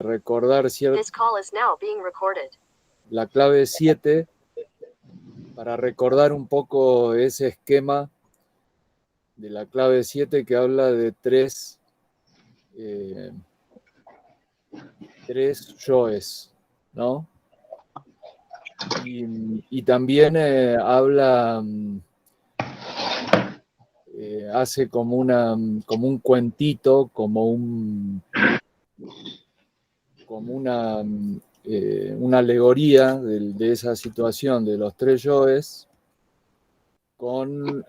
recordar la clave 7, para recordar un poco ese esquema de la clave 7 que habla de tres yoes, ¿no? Y también habla, hace como un cuentito, como una alegoría de esa situación de los tres yoes con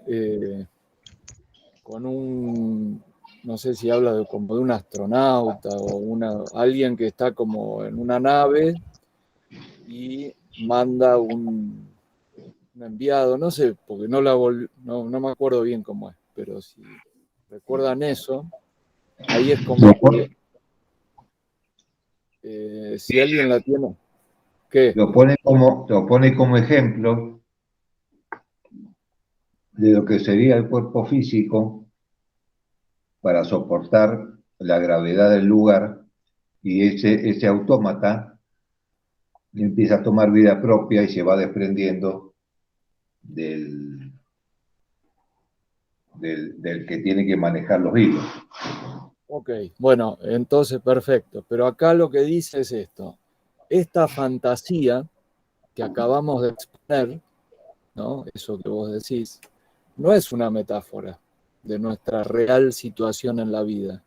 no sé si habla como de un astronauta o alguien que está como en una nave y manda un enviado, no sé, porque no me acuerdo bien cómo es, pero si recuerdan eso, ahí es como que si alguien la tiene, ¿qué? Lo pone como ejemplo de lo que sería el cuerpo físico para soportar la gravedad del lugar, y ese autómata empieza a tomar vida propia y se va desprendiendo del que tiene que manejar los hilos. Ok, bueno, entonces perfecto, pero acá lo que dice es esto: esta fantasía que acabamos de exponer, ¿no? Eso que vos decís, no es una metáfora de nuestra real situación en la vida,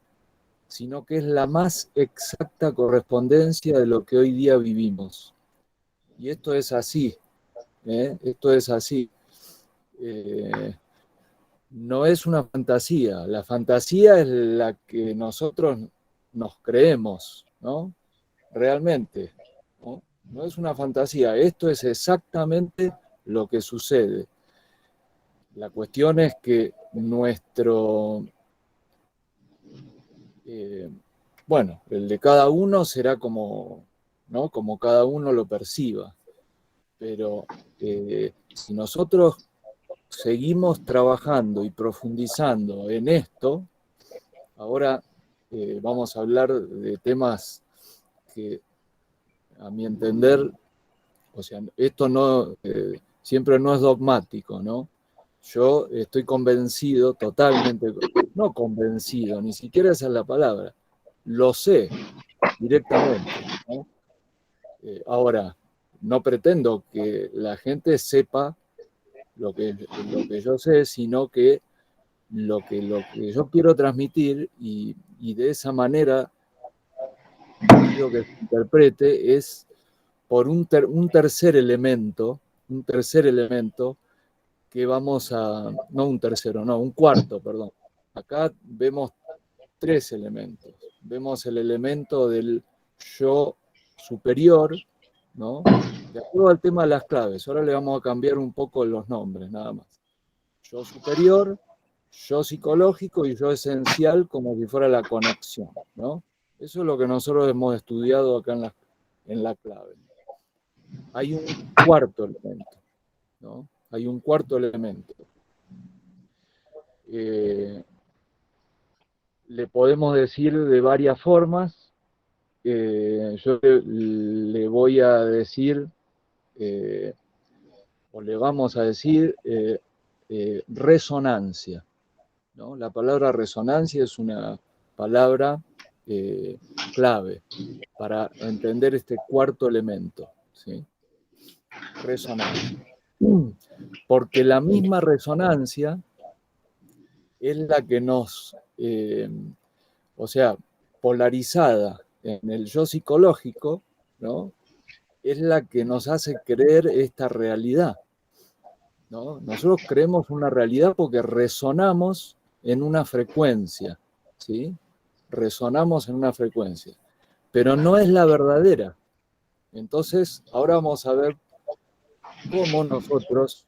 sino que es la más exacta correspondencia de lo que hoy día vivimos. Y esto es así, ¿eh? Esto es así. No es una fantasía, la fantasía es la que nosotros nos creemos, ¿no? Realmente, ¿no? No es una fantasía, esto es exactamente lo que sucede. La cuestión es que bueno, el de cada uno será como, ¿no? Como cada uno lo perciba, pero si nosotros seguimos trabajando y profundizando en esto, ahora vamos a hablar de temas que, a mi entender, o sea, esto siempre no es dogmático, ¿no? Yo estoy convencido, totalmente, no convencido, ni siquiera esa es la palabra, lo sé directamente, ¿no? Ahora, no pretendo que la gente sepa lo que yo sé, sino que lo que yo quiero transmitir y de esa manera quiero que se interprete es por un tercer elemento, que no un tercero, no, un cuarto, perdón. Acá vemos tres elementos. Vemos el elemento del yo superior, ¿no? De acuerdo al tema de las claves, ahora le vamos a cambiar un poco los nombres, nada más. Yo superior, yo psicológico y yo esencial, como si fuera la conexión, ¿no? Eso es lo que nosotros hemos estudiado acá en la clave. Hay un cuarto elemento, ¿no? Hay un cuarto elemento. Le podemos decir de varias formas. Yo le voy a decir, o le vamos a decir, resonancia, ¿no? La palabra resonancia es una palabra clave para entender este cuarto elemento, ¿sí? Resonancia. Porque la misma resonancia es la que o sea, polarizada en el yo psicológico, ¿no? Es la que nos hace creer esta realidad, ¿no? Nosotros creemos una realidad porque resonamos en una frecuencia, ¿sí? Resonamos en una frecuencia, pero no es la verdadera. Entonces, ahora vamos a ver cómo nosotros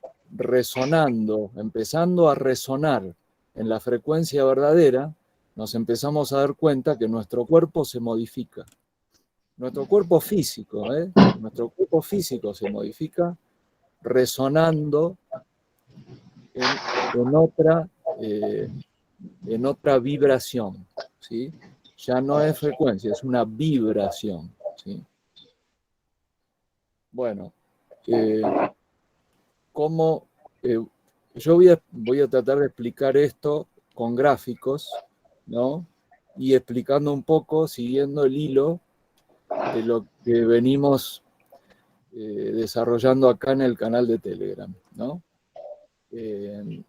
empezando a resonar en la frecuencia verdadera, nos empezamos a dar cuenta que nuestro cuerpo se modifica. Nuestro cuerpo físico, nuestro cuerpo físico se modifica resonando en otra vibración, ¿sí? ya no es frecuencia, es una vibración, ¿sí? Bueno, ¿cómo? Yo voy a tratar de explicar esto con gráficos, ¿no? Y explicando un poco, siguiendo el hilo de lo que venimos desarrollando acá en el canal de Telegram, ¿no? Eh,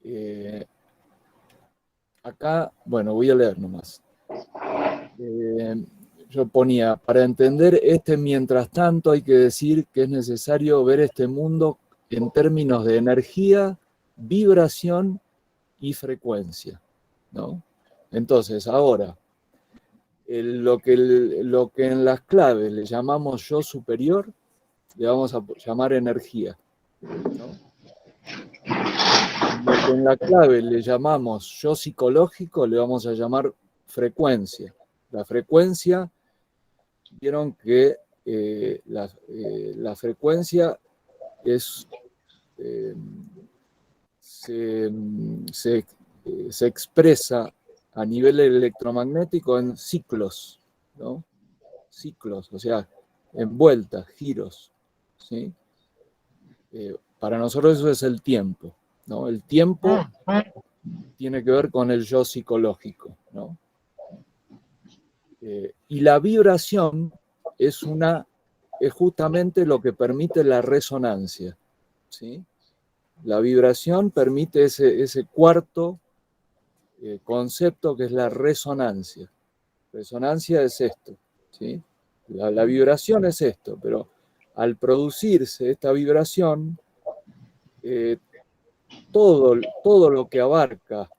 eh, Acá, bueno, voy a leer nomás. Yo ponía, para entender este mientras tanto hay que decir que es necesario ver este mundo en términos de energía, vibración y frecuencia, ¿no? Entonces, ahora, lo que en las claves le llamamos yo superior, le vamos a llamar energía, ¿no? Lo que en la clave le llamamos yo psicológico, le vamos a llamar frecuencia. La frecuencia, vieron que la frecuencia es, eh, se, se, se expresa a nivel electromagnético en ciclos, ¿no? Ciclos, o sea, en vueltas, giros, ¿sí? Para nosotros eso es el tiempo, ¿no? El tiempo tiene que ver con el yo psicológico, ¿no? Y la vibración es justamente lo que permite la resonancia, ¿sí? La vibración permite ese cuarto concepto que es la resonancia. Resonancia es esto, ¿sí? La vibración es esto, pero al producirse esta vibración, eh, todo lo que abarca,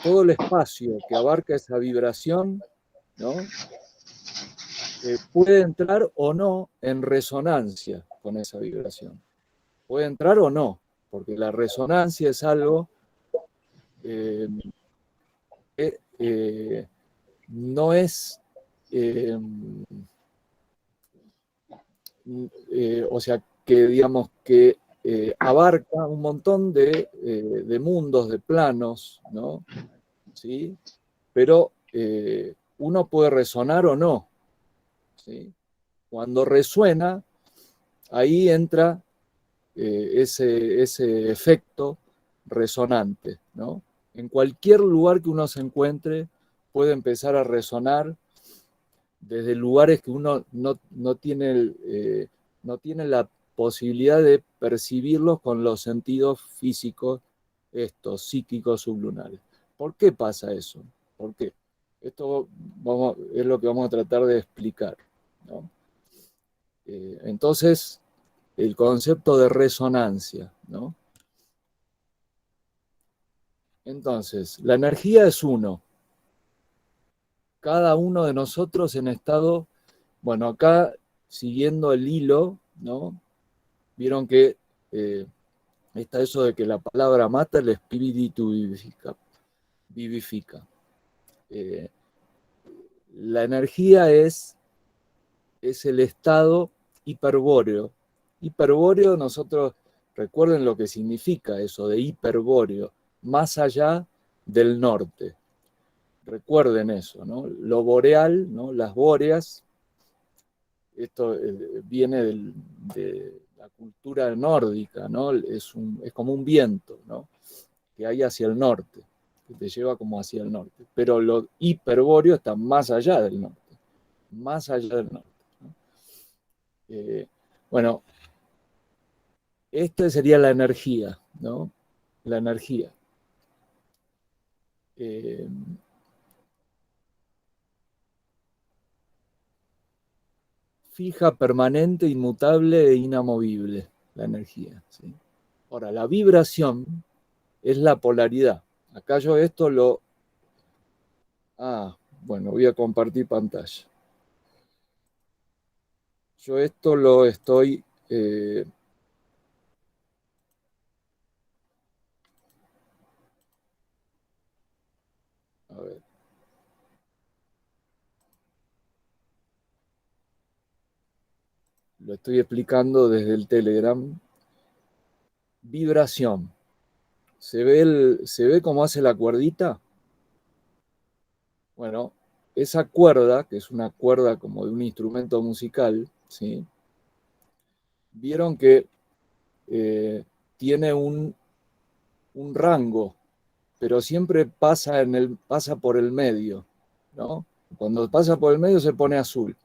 todo el espacio que abarca esa vibración, ¿no? Puede entrar o no en resonancia con esa vibración. Puede entrar o no, porque la resonancia es algo eh, que no es, eh, o sea, que digamos que abarca un montón de mundos, de planos, ¿no? ¿Sí? Pero uno puede resonar o no, ¿sí? Cuando resuena, ahí entra ese efecto resonante, ¿no? En cualquier lugar que uno se encuentre, puede empezar a resonar desde lugares que uno no tiene la posibilidad de percibirlos con los sentidos físicos, estos psíquicos sublunares. ¿Por qué pasa eso? ¿Por qué? Esto es lo que vamos a tratar de explicar, ¿no? Entonces, el concepto de resonancia, ¿no? Entonces, la energía es uno. Cada uno de nosotros en estado, bueno, acá siguiendo el hilo, ¿no? Vieron que está eso de que la palabra mata, el espíritu vivifica. Eh, la energía es el estado hiperbóreo. Hiperbóreo, nosotros recuerden lo que significa eso de hiperbóreo, más allá del norte. Recuerden eso, ¿no? Lo boreal, ¿no? Las bóreas, esto viene de la cultura nórdica, ¿no? Es como un viento, ¿no? Que hay hacia el norte, que te lleva como hacia el norte. Pero lo hiperbóreo está más allá del norte, más allá del norte, ¿no? Bueno, esta sería la energía, ¿no? La energía. Eh, Fija, permanente, inmutable e inamovible, la energía, ¿sí? Ahora, la vibración es la polaridad. Acá yo esto lo... bueno, voy a compartir pantalla. Yo esto lo estoy... a ver. Lo estoy explicando desde el Telegram. Vibración. ¿Se ve cómo hace la cuerdita? Bueno, esa cuerda, que es una cuerda como de un instrumento musical, ¿sí? Vieron que tiene un rango, pero siempre pasa por el medio, ¿no? Cuando pasa por el medio se pone azul.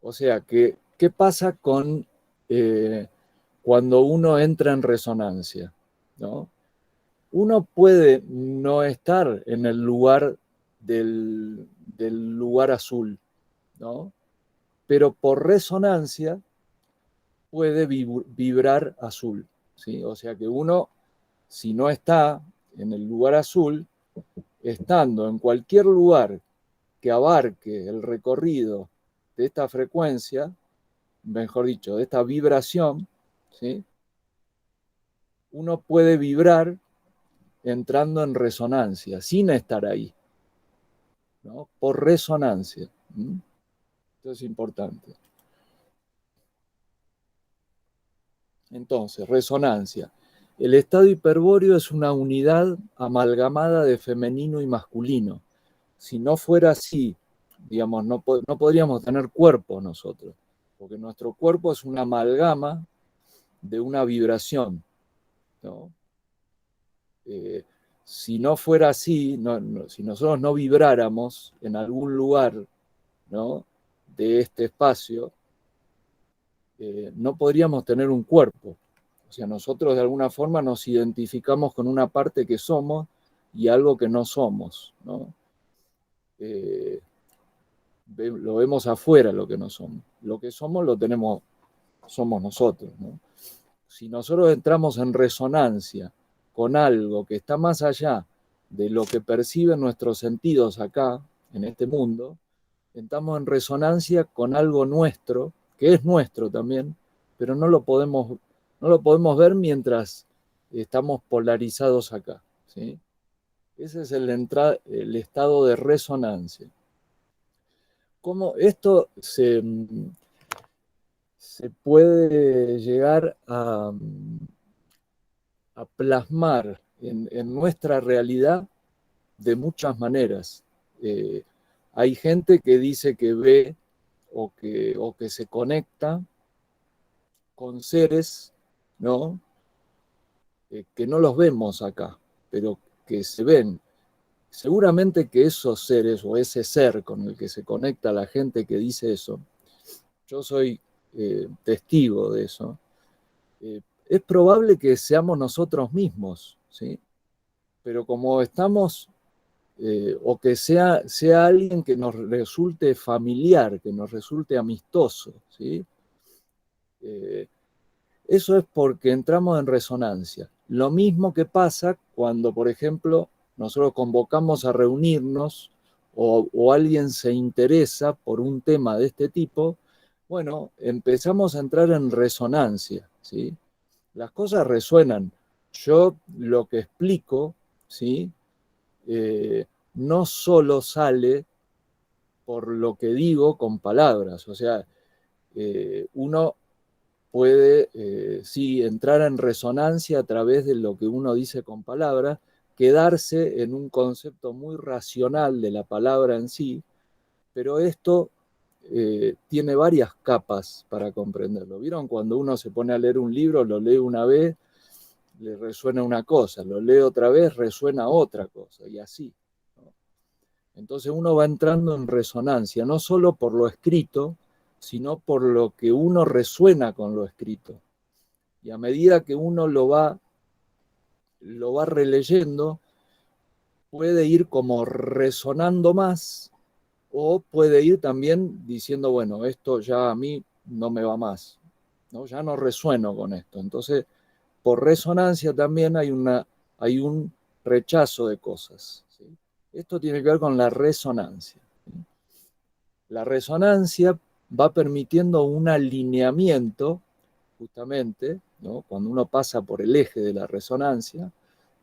O sea, ¿qué pasa cuando uno entra en resonancia? ¿No? Uno puede no estar en el lugar del lugar azul, ¿no? Pero por resonancia puede vibrar azul, ¿sí? O sea que uno, si no está en el lugar azul, estando en cualquier lugar que abarque el recorrido de esta frecuencia, mejor dicho, de esta vibración, ¿sí? Uno puede vibrar entrando en resonancia, sin estar ahí, ¿no? Por resonancia. Esto es importante. Entonces, resonancia. El estado hiperbóreo es una unidad amalgamada de femenino y masculino. Si no fuera así, digamos, no podríamos tener cuerpo nosotros, porque nuestro cuerpo es una amalgama de una vibración, ¿no? Si no fuera así, si nosotros no vibráramos en algún lugar, ¿no?, de este espacio, no podríamos tener un cuerpo. O sea, nosotros de alguna forma nos identificamos con una parte que somos y algo que no somos, ¿no? Lo vemos afuera lo que no somos. Lo que somos somos nosotros, ¿no? Si nosotros entramos en resonancia con algo que está más allá de lo que perciben nuestros sentidos acá, en este mundo, entramos en resonancia con algo nuestro, que es nuestro también, pero no lo podemos ver mientras estamos polarizados acá, ¿sí? Ese es el estado de resonancia. ¿Cómo esto se puede llegar a plasmar en nuestra realidad de muchas maneras? Eh, Hay gente que dice que ve o que se conecta con seres, ¿no? Que no los vemos acá, pero que se ven. Seguramente que esos seres o ese ser con el que se conecta la gente que dice eso, yo soy testigo de eso, es probable que seamos nosotros mismos, ¿sí? Pero como estamos, o que sea alguien que nos resulte familiar, que nos resulte amistoso, ¿sí? Eso es porque entramos en resonancia. Lo mismo que pasa cuando, por ejemplo, nosotros convocamos a reunirnos o alguien se interesa por un tema de este tipo, bueno, empezamos a entrar en resonancia, ¿sí? Las cosas resuenan. Yo lo que explico, ¿sí? No solo sale por lo que digo con palabras, o sea, uno puede, sí, entrar en resonancia a través de lo que uno dice con palabras, quedarse en un concepto muy racional de la palabra en sí, pero esto tiene varias capas para comprenderlo. ¿Vieron? Cuando uno se pone a leer un libro, lo lee una vez, le resuena una cosa, lo lee otra vez, resuena otra cosa, y así, ¿no? Entonces uno va entrando en resonancia, no solo por lo escrito, sino por lo que uno resuena con lo escrito. Y a medida que uno lo va releyendo, puede ir como resonando más o puede ir también diciendo, bueno, esto ya a mí no me va más, ¿no? Ya no resueno con esto. Entonces, por resonancia también hay un rechazo de cosas, ¿sí? Esto tiene que ver con la resonancia, ¿sí? La resonancia va permitiendo un alineamiento, justamente, ¿no? Cuando uno pasa por el eje de la resonancia,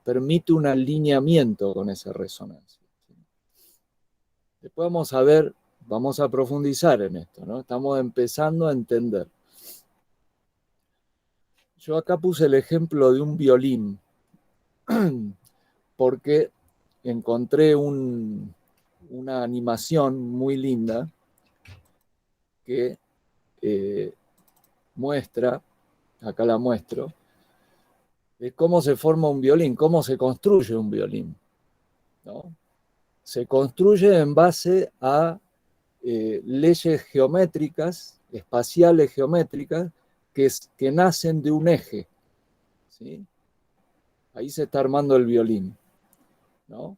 permite un alineamiento con esa resonancia, ¿sí? Después vamos a profundizar en esto, ¿no? Estamos empezando a entender. Yo acá puse el ejemplo de un violín, porque encontré una animación muy linda que muestra, acá la muestro, de cómo se forma un violín, cómo se construye un violín, ¿no? Se construye en base a leyes geométricas, espaciales geométricas, que nacen de un eje, ¿sí? Ahí se está armando el violín, ¿no?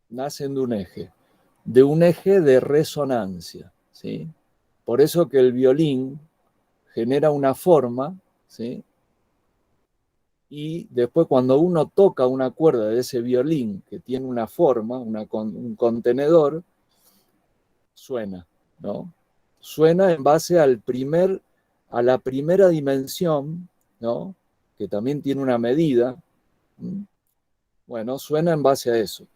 Nacen de un eje de resonancia, ¿sí? Por eso que el violín genera una forma, ¿sí? Y después cuando uno toca una cuerda de ese violín que tiene una forma, un contenedor, suena, ¿no? Suena en base a la primera dimensión, ¿no? Que también tiene una medida. Bueno, suena en base a eso.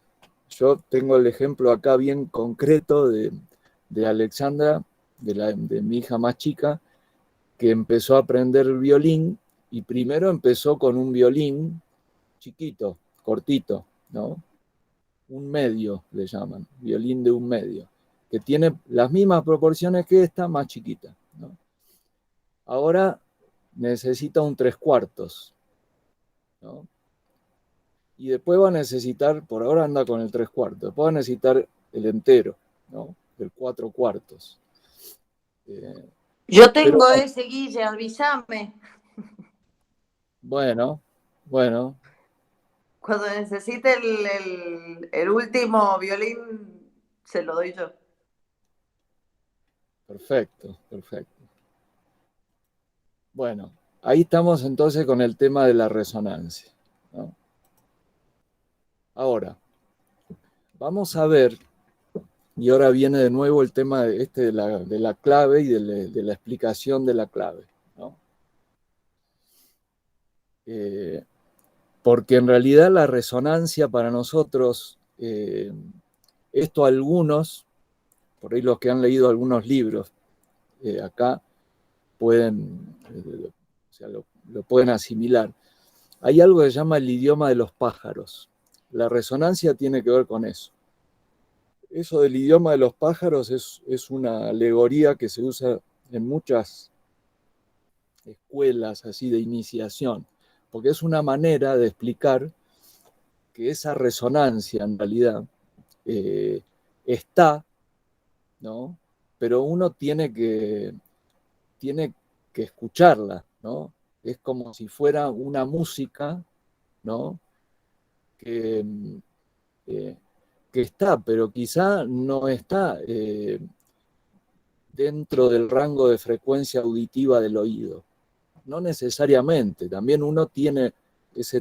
Yo tengo el ejemplo acá bien concreto de Alexandra, de mi hija más chica, que empezó a aprender el violín y primero empezó con un violín chiquito, cortito, ¿no? Un medio le llaman, violín de un medio, que tiene las mismas proporciones que esta, más chiquita, ¿no? Ahora necesita un tres cuartos, ¿no? Y después va a necesitar, por ahora anda con el tres cuartos, después va a necesitar el entero, ¿no? El cuatro cuartos. Yo Pero tengo ese, Guille, avísame. bueno, bueno, Cuando necesite el último violín, se lo doy yo. perfecto, perfecto. Bueno, ahí estamos entonces con el tema de la resonancia, ¿no? Ahora, vamos a ver, y ahora viene de nuevo el tema de la clave y de la explicación de la clave, ¿no? Porque en realidad la resonancia para nosotros, esto algunos, por ahí los que han leído algunos libros acá, pueden, o sea, lo pueden asimilar. Hay algo que se llama el idioma de los pájaros. La resonancia tiene que ver con eso. Eso del idioma de los pájaros es una alegoría que se usa en muchas escuelas así de iniciación, porque es una manera de explicar que esa resonancia en realidad está, ¿no? Pero uno tiene que escucharla, ¿no? Es como si fuera una música, ¿no? Que, eh, que está, pero quizá no está dentro del rango de frecuencia auditiva del oído. No necesariamente, también uno tiene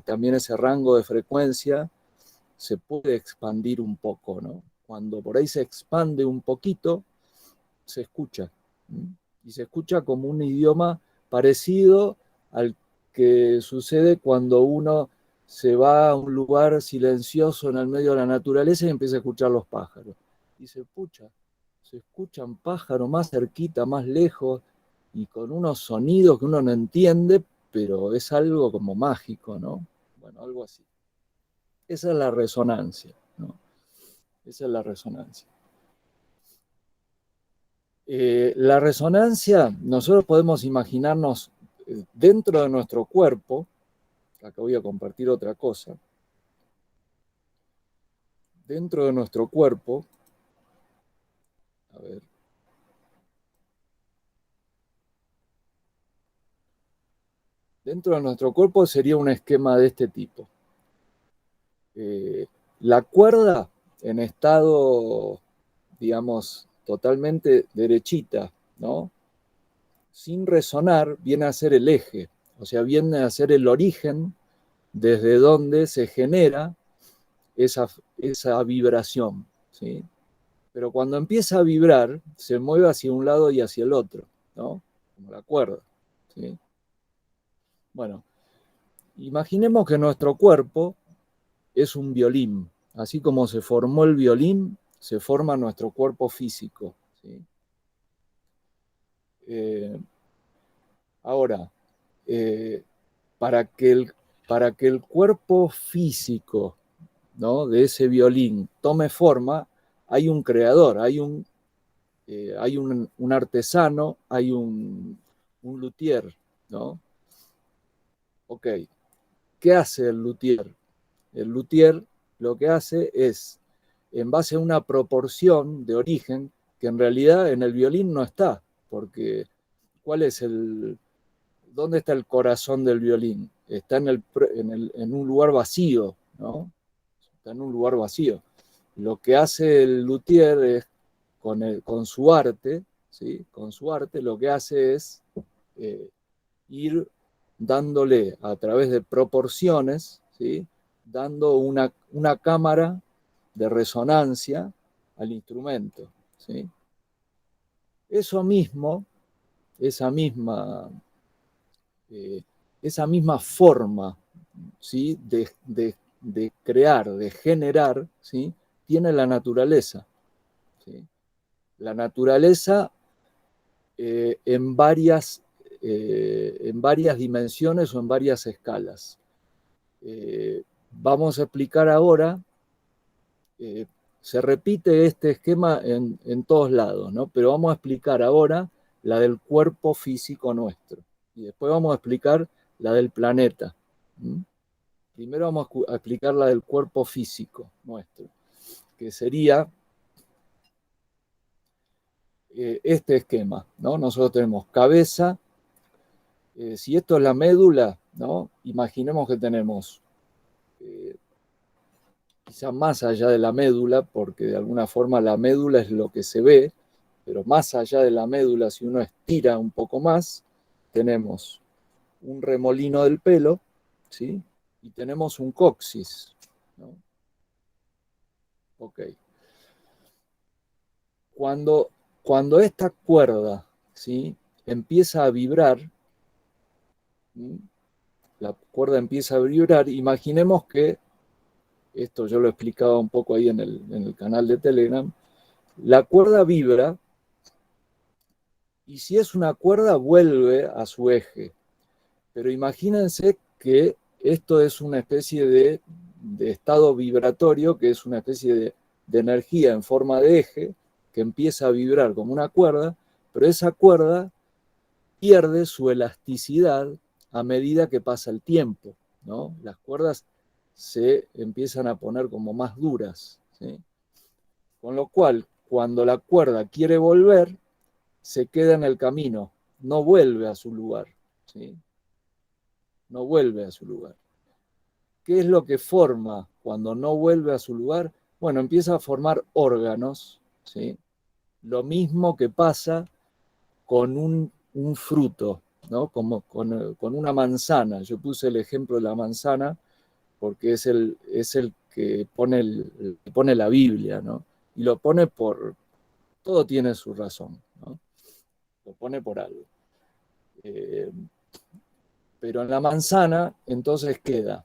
también ese rango de frecuencia, se puede expandir un poco, ¿no? Cuando por ahí se expande un poquito, se escucha. Y se escucha como un idioma parecido al que sucede cuando uno se va a un lugar silencioso en el medio de la naturaleza y empieza a escuchar los pájaros. Y se escuchan pájaros más cerquita, más lejos, y con unos sonidos que uno no entiende, pero es algo como mágico, ¿no? Bueno, algo así. Esa es la resonancia, ¿no? Esa es la resonancia. La resonancia, nosotros podemos imaginarnos dentro de nuestro cuerpo, acá voy a compartir otra cosa, dentro de nuestro cuerpo, a ver, dentro de nuestro cuerpo sería un esquema de este tipo. La cuerda en estado, digamos, totalmente derechita, ¿no? Sin resonar, viene a ser el eje, o sea, viene a ser el origen desde donde se genera esa vibración, ¿sí? Pero cuando empieza a vibrar, se mueve hacia un lado y hacia el otro, ¿no? Como la cuerda, ¿sí? Bueno, imaginemos que nuestro cuerpo es un violín. Así como se formó el violín, se forma nuestro cuerpo físico, ¿sí? Eh, ahora, para que el cuerpo físico, ¿no?, de ese violín tome forma, hay un creador, hay un artesano, hay un luthier, ¿no? Ok, ¿qué hace el luthier? El luthier lo que hace es, en base a una proporción de origen, que en realidad en el violín no está, porque ¿cuál es ¿dónde está el corazón del violín? Está en un lugar vacío, ¿no? Está en un lugar vacío. Lo que hace el luthier es, con su arte, ¿sí?, con su arte, lo que hace es eh, ir dándole a través de proporciones, ¿sí?, dando una cámara de resonancia al instrumento, ¿sí? Eso mismo, esa misma, eh, esa misma forma, ¿sí?, de crear, de generar, ¿sí?, tiene la naturaleza, ¿sí? La naturaleza en varias dimensiones o en varias escalas. Vamos a explicar ahora, se repite este esquema en todos lados, ¿no? Pero vamos a explicar ahora la del cuerpo físico nuestro. Y después vamos a explicar la del planeta. ¿Mm? Primero vamos a explicar la del cuerpo físico nuestro, que sería este esquema, ¿no? Nosotros tenemos cabeza. Si esto es la médula, ¿no?, imaginemos que tenemos, quizá más allá de la médula, porque de alguna forma la médula es lo que se ve, pero más allá de la médula, si uno estira un poco más, tenemos un remolino del pelo, ¿sí?, y tenemos un coxis, ¿no? Ok. Cuando esta cuerda, ¿sí?, empieza a vibrar, ¿sí?, la cuerda empieza a vibrar, imaginemos que, esto yo lo explicaba un poco ahí en el canal de Telegram, la cuerda vibra y si es una cuerda vuelve a su eje. Pero imagínense que esto es una especie de estado vibratorio, que es una especie de energía en forma de eje, que empieza a vibrar como una cuerda, pero esa cuerda pierde su elasticidad a medida que pasa el tiempo, ¿no? Las cuerdas se empiezan a poner como más duras, ¿sí? Con lo cual, cuando la cuerda quiere volver, se queda en el camino, no vuelve a su lugar, ¿sí? No vuelve a su lugar. ¿Qué es lo que forma cuando no vuelve a su lugar? Bueno, empieza a formar órganos, ¿sí? Lo mismo que pasa con un fruto, ¿no? Como con una manzana. Yo puse el ejemplo de la manzana porque es el que pone la Biblia, ¿no? Y lo pone todo tiene su razón, ¿no? Lo pone por algo. Pero en la manzana entonces queda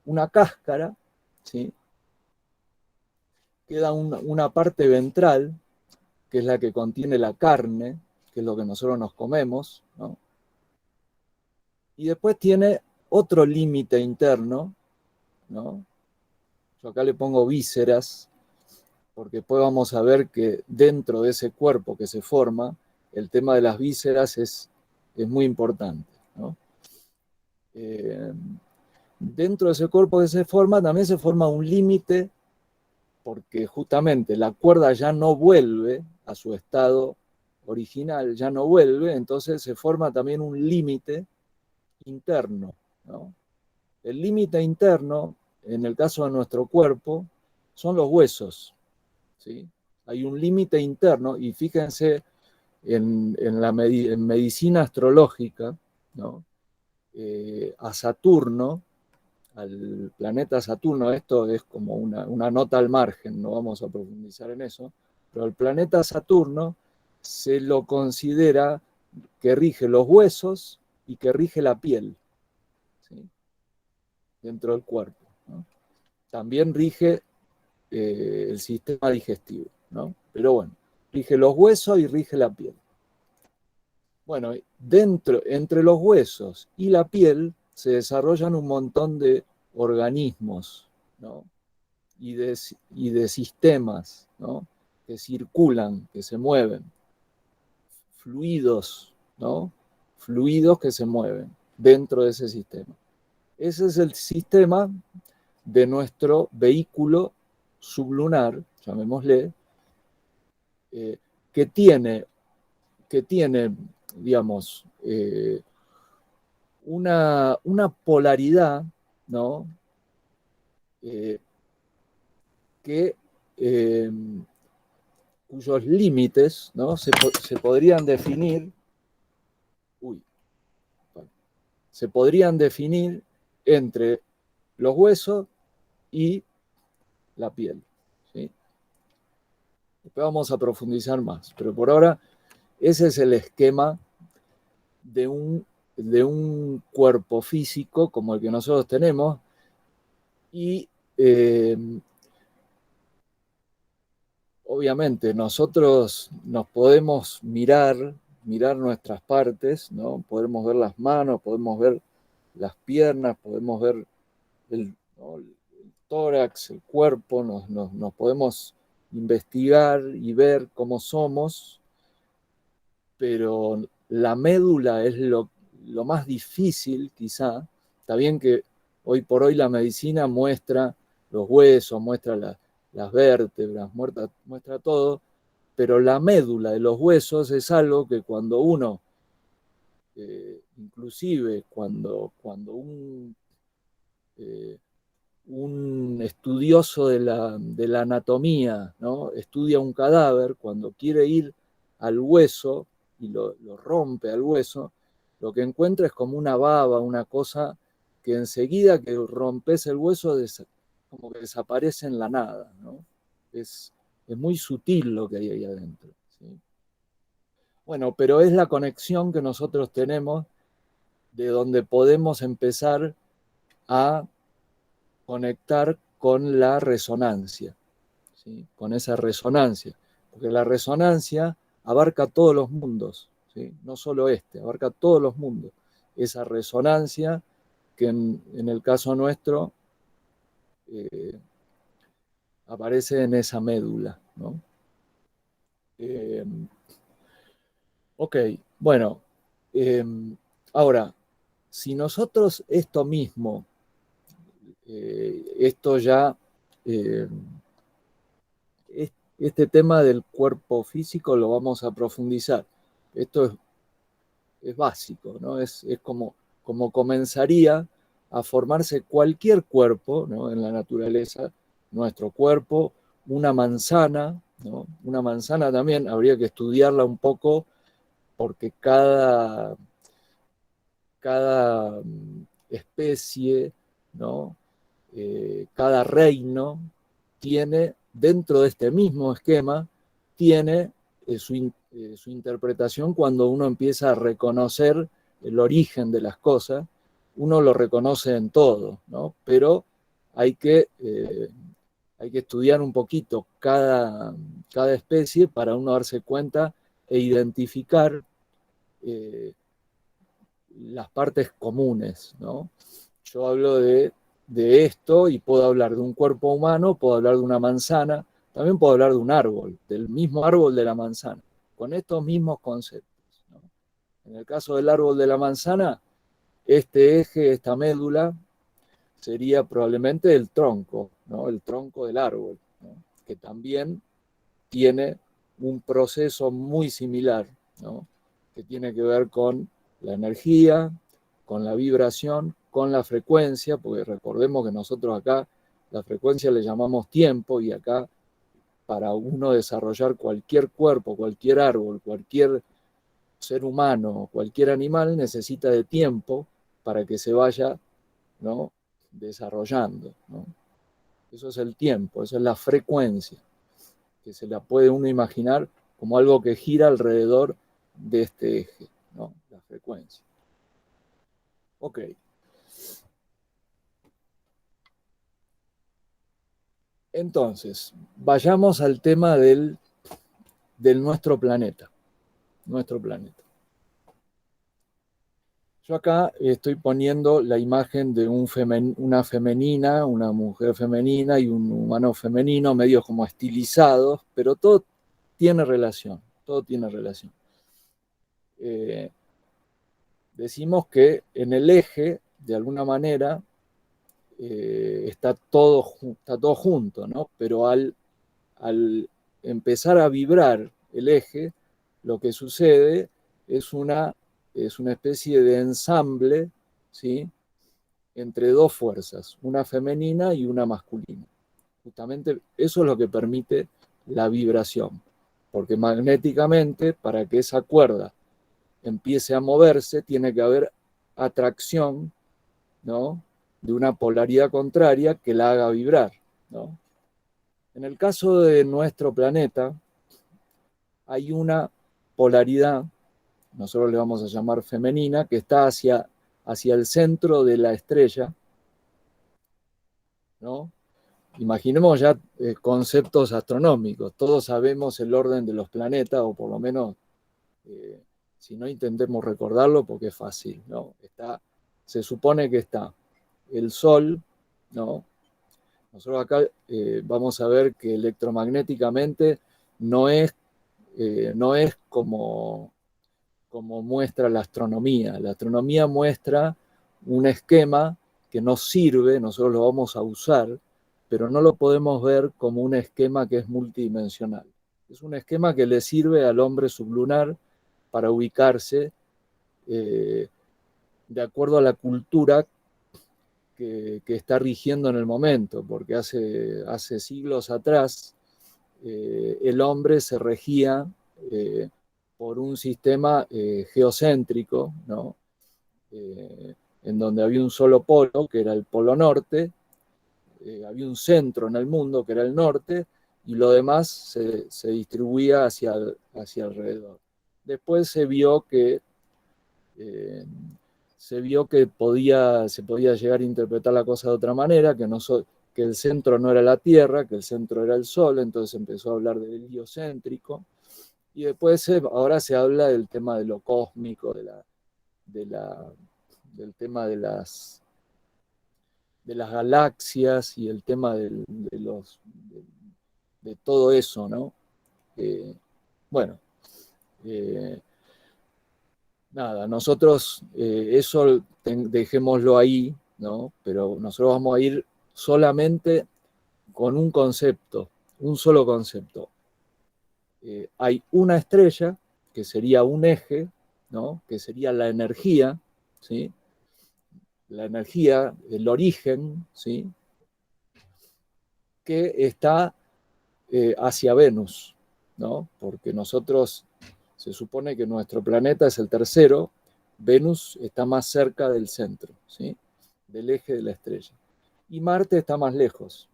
una cáscara, ¿sí? Queda una parte ventral, que es la que contiene la carne, que es lo que nosotros nos comemos, ¿no? Y después tiene otro límite interno, ¿no? Yo acá le pongo vísceras, porque después vamos a ver que dentro de ese cuerpo que se forma, el tema de las vísceras es muy importante, ¿no? Dentro de ese cuerpo que se forma, también se forma un límite, porque justamente la cuerda ya no vuelve a su estado original, ya no vuelve, entonces se forma también un límite interno, ¿no? El límite interno, en el caso de nuestro cuerpo, son los huesos, ¿sí? Hay un límite interno, y fíjense en medicina astrológica, ¿no? A Saturno, al planeta Saturno, esto es como una nota al margen, no vamos a profundizar en eso, pero al planeta Saturno se lo considera que rige los huesos y que rige la piel, ¿sí?, dentro del cuerpo, ¿no? También rige el sistema digestivo, ¿no? Pero bueno, rige los huesos y rige la piel. Bueno, entre los huesos y la piel se desarrollan un montón de organismos, ¿no? y de sistemas, ¿no? Que circulan, que se mueven, fluidos, ¿no? Fluidos que se mueven dentro de ese sistema. Ese es el sistema de nuestro vehículo sublunar, llamémosle, que tiene, digamos, una polaridad, ¿no? Que, cuyos límites, ¿no? se podrían definir, se podrían definir entre los huesos y la piel, ¿sí? Después vamos a profundizar más, pero por ahora ese es el esquema de un cuerpo físico como el que nosotros tenemos y obviamente nosotros nos podemos mirar nuestras partes, ¿no? Podemos ver las manos, podemos ver las piernas, podemos ver ¿no? el tórax, el cuerpo, nos podemos investigar y ver cómo somos, pero la médula es lo más difícil quizá. Está bien que hoy por hoy la medicina muestra los huesos, muestra las vértebras, muestra todo, pero la médula de los huesos es algo que cuando uno, inclusive cuando un estudioso de la anatomía, ¿no? Estudia un cadáver, cuando quiere ir al hueso y lo rompe al hueso, lo que encuentra es como una baba, una cosa que enseguida que rompes el hueso como que desaparece en la nada, ¿no? Es muy sutil lo que hay ahí adentro, ¿sí? Bueno, pero es la conexión que nosotros tenemos de donde podemos empezar a conectar con la resonancia, ¿sí? Con esa resonancia, porque la resonancia abarca todos los mundos, ¿sí? No solo abarca todos los mundos. Esa resonancia que en el caso nuestro aparece en esa médula, ¿no? Ok, bueno, ahora, si nosotros esto mismo, esto ya, este tema del cuerpo físico lo vamos a profundizar. Esto es básico, ¿no? Es como comenzaría a formarse cualquier cuerpo, ¿no? En la naturaleza, nuestro cuerpo, una manzana, ¿no? Una manzana también habría que estudiarla un poco porque cada especie, ¿no? Cada reino tiene, dentro de este mismo esquema, tiene su interpretación cuando uno empieza a reconocer el origen de las cosas. Uno lo reconoce en todo, ¿no? Pero hay que estudiar un poquito cada especie para uno darse cuenta e identificar las partes comunes, ¿no? Yo hablo de esto y puedo hablar de un cuerpo humano, puedo hablar de una manzana, también puedo hablar de un árbol, del mismo árbol de la manzana, con estos mismos conceptos, ¿no? En el caso del árbol de la manzana, este eje, esta médula, sería probablemente el tronco, ¿no? El tronco del árbol, ¿no? Que también tiene un proceso muy similar, ¿no? Que tiene que ver con la energía, con la vibración, con la frecuencia, porque recordemos que nosotros acá la frecuencia le llamamos tiempo y acá para uno desarrollar cualquier cuerpo, cualquier árbol, cualquier ser humano, cualquier animal necesita de tiempo para que se vaya, ¿no? Desarrollando, ¿no? Eso es el tiempo, eso es la frecuencia, que se la puede uno imaginar como algo que gira alrededor de este eje, ¿no? La frecuencia. Ok. Entonces, vayamos al tema del nuestro planeta. Nuestro planeta. Yo acá estoy poniendo la imagen de una femenina, una mujer femenina y un humano femenino, medio como estilizados, pero todo tiene relación, todo tiene relación. Decimos que en el eje, de alguna manera, está todo junto, ¿no? Pero al empezar a vibrar el eje, lo que sucede es una especie de ensamble, ¿sí? Entre dos fuerzas, una femenina y una masculina. Justamente eso es lo que permite la vibración, porque magnéticamente, para que esa cuerda empiece a moverse, tiene que haber atracción, ¿no? De una polaridad contraria que la haga vibrar, ¿no? En el caso de nuestro planeta, hay una polaridad, nosotros le vamos a llamar femenina, que está hacia el centro de la estrella, ¿no? Imaginemos ya conceptos astronómicos. Todos sabemos el orden de los planetas, o por lo menos, si no, intentemos recordarlo porque es fácil, ¿no? Se supone que está el Sol, ¿no? Nosotros acá vamos a ver que electromagnéticamente no es como muestra la astronomía. La astronomía muestra un esquema que nos sirve, nosotros lo vamos a usar, pero no lo podemos ver como un esquema que es multidimensional. Es un esquema que le sirve al hombre sublunar para ubicarse de acuerdo a la cultura que está rigiendo en el momento, porque hace siglos atrás el hombre se regía por un sistema geocéntrico, ¿no? En donde había un solo polo, que era el polo norte, había un centro en el mundo, que era el norte, y lo demás se distribuía hacia alrededor. Después se vio que se podía llegar a interpretar la cosa de otra manera, que el centro no era la Tierra, que el centro era el Sol, entonces empezó a hablar del heliocéntrico, y después ahora se habla del tema de lo cósmico, del tema de las galaxias y el tema de todo eso, ¿no? Bueno, nada, nosotros eso dejémoslo ahí, ¿no? Pero nosotros vamos a ir solamente con un concepto, un solo concepto. Hay una estrella, que sería un eje, ¿no? Que sería la energía, ¿sí? La energía, el origen, ¿sí? Que está hacia Venus, ¿no? Porque se supone que nuestro planeta es el tercero, Venus está más cerca del centro, ¿sí? Del eje de la estrella. Y Marte está más lejos.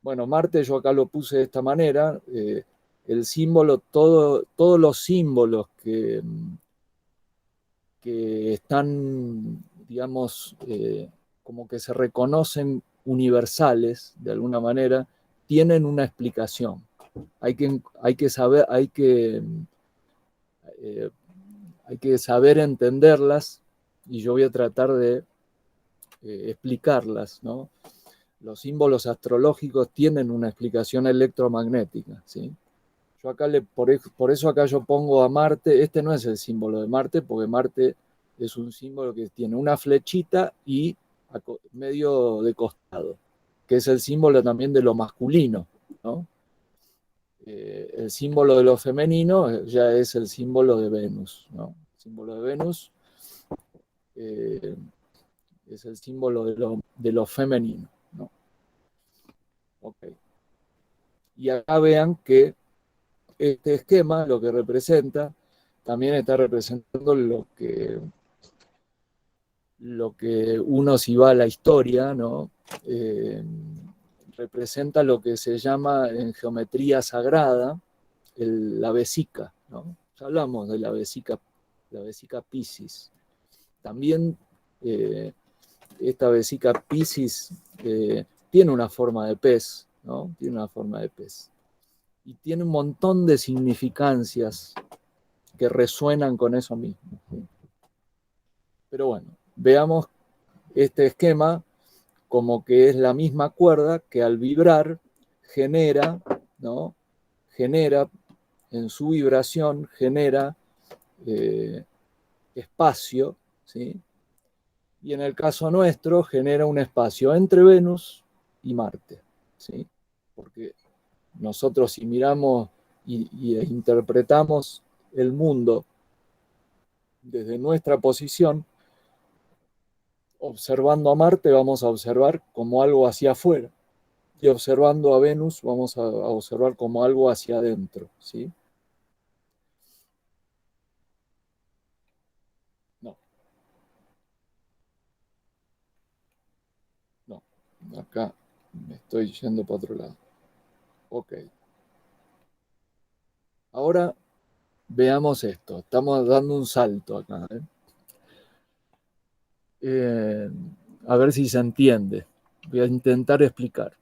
Bueno, Marte yo acá lo puse de esta manera, el símbolo, todos los símbolos que están, digamos, como que se reconocen universales de alguna manera, tienen una explicación. Hay que saber entenderlas, y yo voy a tratar de explicarlas, ¿no? Los símbolos astrológicos tienen una explicación electromagnética, ¿sí? Yo acá por eso acá yo pongo a Marte. Este no es el símbolo de Marte, porque Marte es un símbolo que tiene una flechita y medio de costado, que es el símbolo también de lo masculino, ¿no? El símbolo de lo femenino ya es el símbolo de Venus, ¿no? El símbolo de Venus es el símbolo de lo femenino, ¿no? Okay. Y acá vean que este esquema lo que representa también está representando lo que uno, si va a la historia, ¿no? Representa lo que se llama en geometría sagrada la vesica, ¿no? Ya hablamos de la vesica Piscis. También esta vesica Piscis tiene una forma de pez, ¿no? Tiene una forma de pez. Y tiene un montón de significancias que resuenan con eso mismo, ¿sí? Pero bueno, veamos este esquema como que es la misma cuerda que al vibrar genera, ¿no? Genera, en su vibración, genera espacio, ¿sí? Y en el caso nuestro genera un espacio entre Venus y Marte, ¿sí? Porque nosotros si miramos y interpretamos el mundo desde nuestra posición, observando a Marte vamos a observar como algo hacia afuera y observando a Venus vamos a observar como algo hacia adentro, ¿sí? No, no, acá me estoy yendo para otro lado. Ok. Ahora veamos esto. Estamos dando un salto acá. A ver si se entiende. Voy a intentar explicar.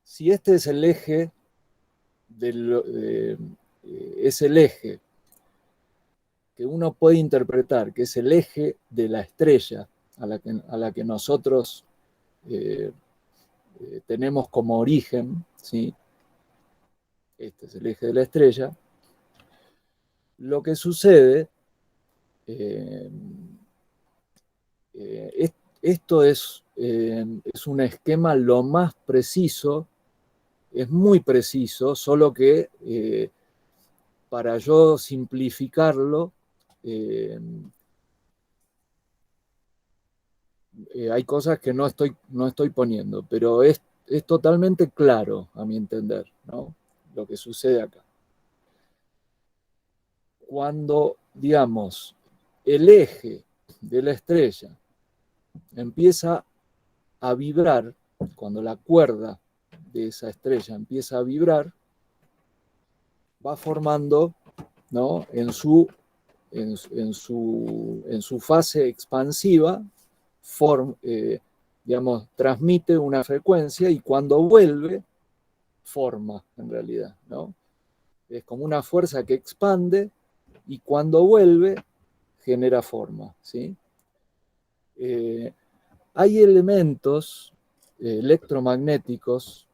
Si este es el eje, es el eje que uno puede interpretar, que es el eje de la estrella a la que nosotros tenemos como origen, ¿sí? Este es el eje de la estrella. Lo que sucede, esto es un esquema lo más preciso, es muy preciso, solo que para yo simplificarlo, hay cosas que no estoy poniendo, pero es totalmente claro, a mi entender, ¿no? Lo que sucede acá. Cuando, digamos, el eje de la estrella empieza a vibrar, cuando la cuerda de esa estrella empieza a vibrar, va formando, ¿no? en su fase expansiva, digamos, transmite una frecuencia y cuando vuelve, forma en realidad, ¿no? Es como una fuerza que expande y cuando vuelve, genera forma, ¿sí? Hay elementos electromagnéticos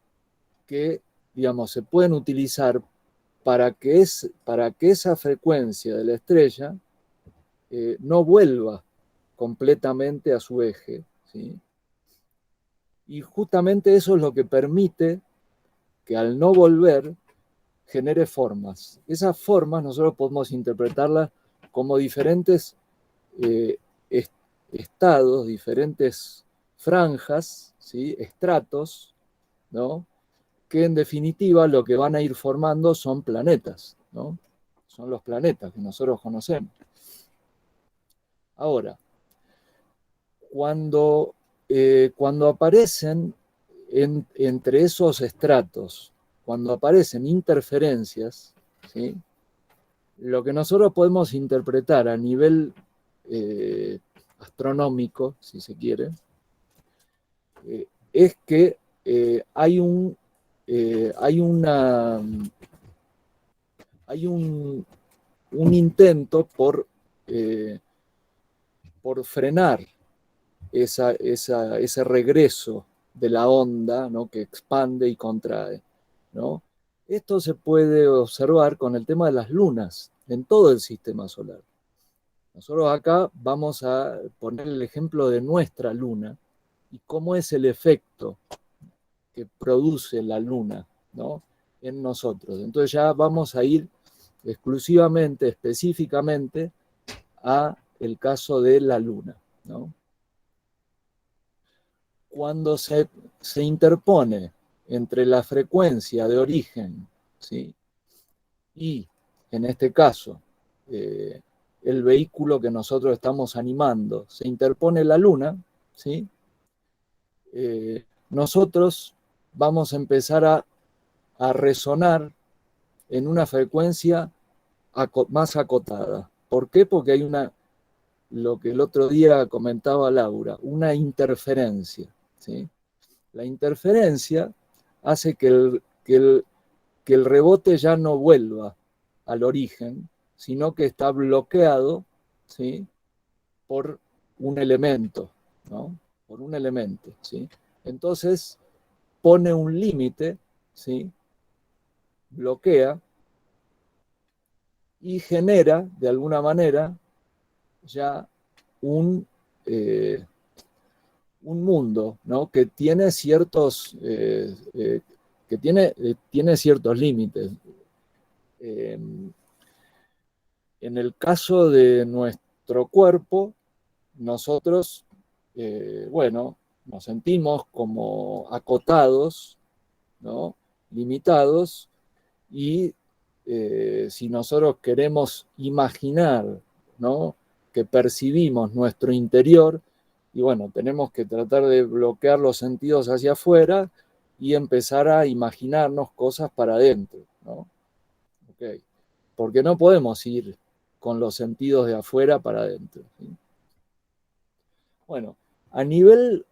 que, digamos, se pueden utilizar para que esa frecuencia de la estrella no vuelva completamente a su eje, ¿sí? Y justamente eso es lo que permite que al no volver genere formas. Esas formas nosotros podemos interpretarlas como diferentes estados, diferentes franjas, ¿sí? Estratos, ¿no? Que en definitiva lo que van a ir formando son planetas, ¿no? Son los planetas que nosotros conocemos. Ahora, cuando aparecen entre esos estratos, cuando aparecen interferencias, ¿sí? Lo que nosotros podemos interpretar a nivel astronómico, si se quiere, es que hay un intento por frenar ese regreso de la onda, ¿no? Que expande y contrae, ¿no? Esto se puede observar con el tema de las lunas en todo el sistema solar. Nosotros acá vamos a poner el ejemplo de nuestra luna y cómo es el efecto que produce la luna, ¿no? En nosotros. Entonces ya vamos a ir exclusivamente, específicamente, a el caso de la luna, ¿no? Cuando se interpone entre la frecuencia de origen, ¿sí? Y, en este caso, el vehículo que nosotros estamos animando, se interpone la luna, ¿sí? Nosotros vamos a empezar a resonar en una frecuencia más acotada. ¿Por qué? Porque hay lo que el otro día comentaba Laura, una interferencia, ¿sí? La interferencia hace que el rebote ya no vuelva al origen, sino que está bloqueado, ¿sí?, por un elemento, ¿no? Por un elemento, ¿sí? Entonces pone un límite, ¿sí?, bloquea y genera, de alguna manera, ya un, un mundo, ¿no?, que tiene ciertos, tiene ciertos límites. En el caso de nuestro cuerpo, nosotros, bueno, nos sentimos como acotados, ¿no?, limitados, y si nosotros queremos imaginar, ¿no?, que percibimos nuestro interior, y bueno, tenemos que tratar de bloquear los sentidos hacia afuera y empezar a imaginarnos cosas para adentro, ¿no? Okay. Porque no podemos ir con los sentidos de afuera para adentro, ¿sí? Bueno, a nivel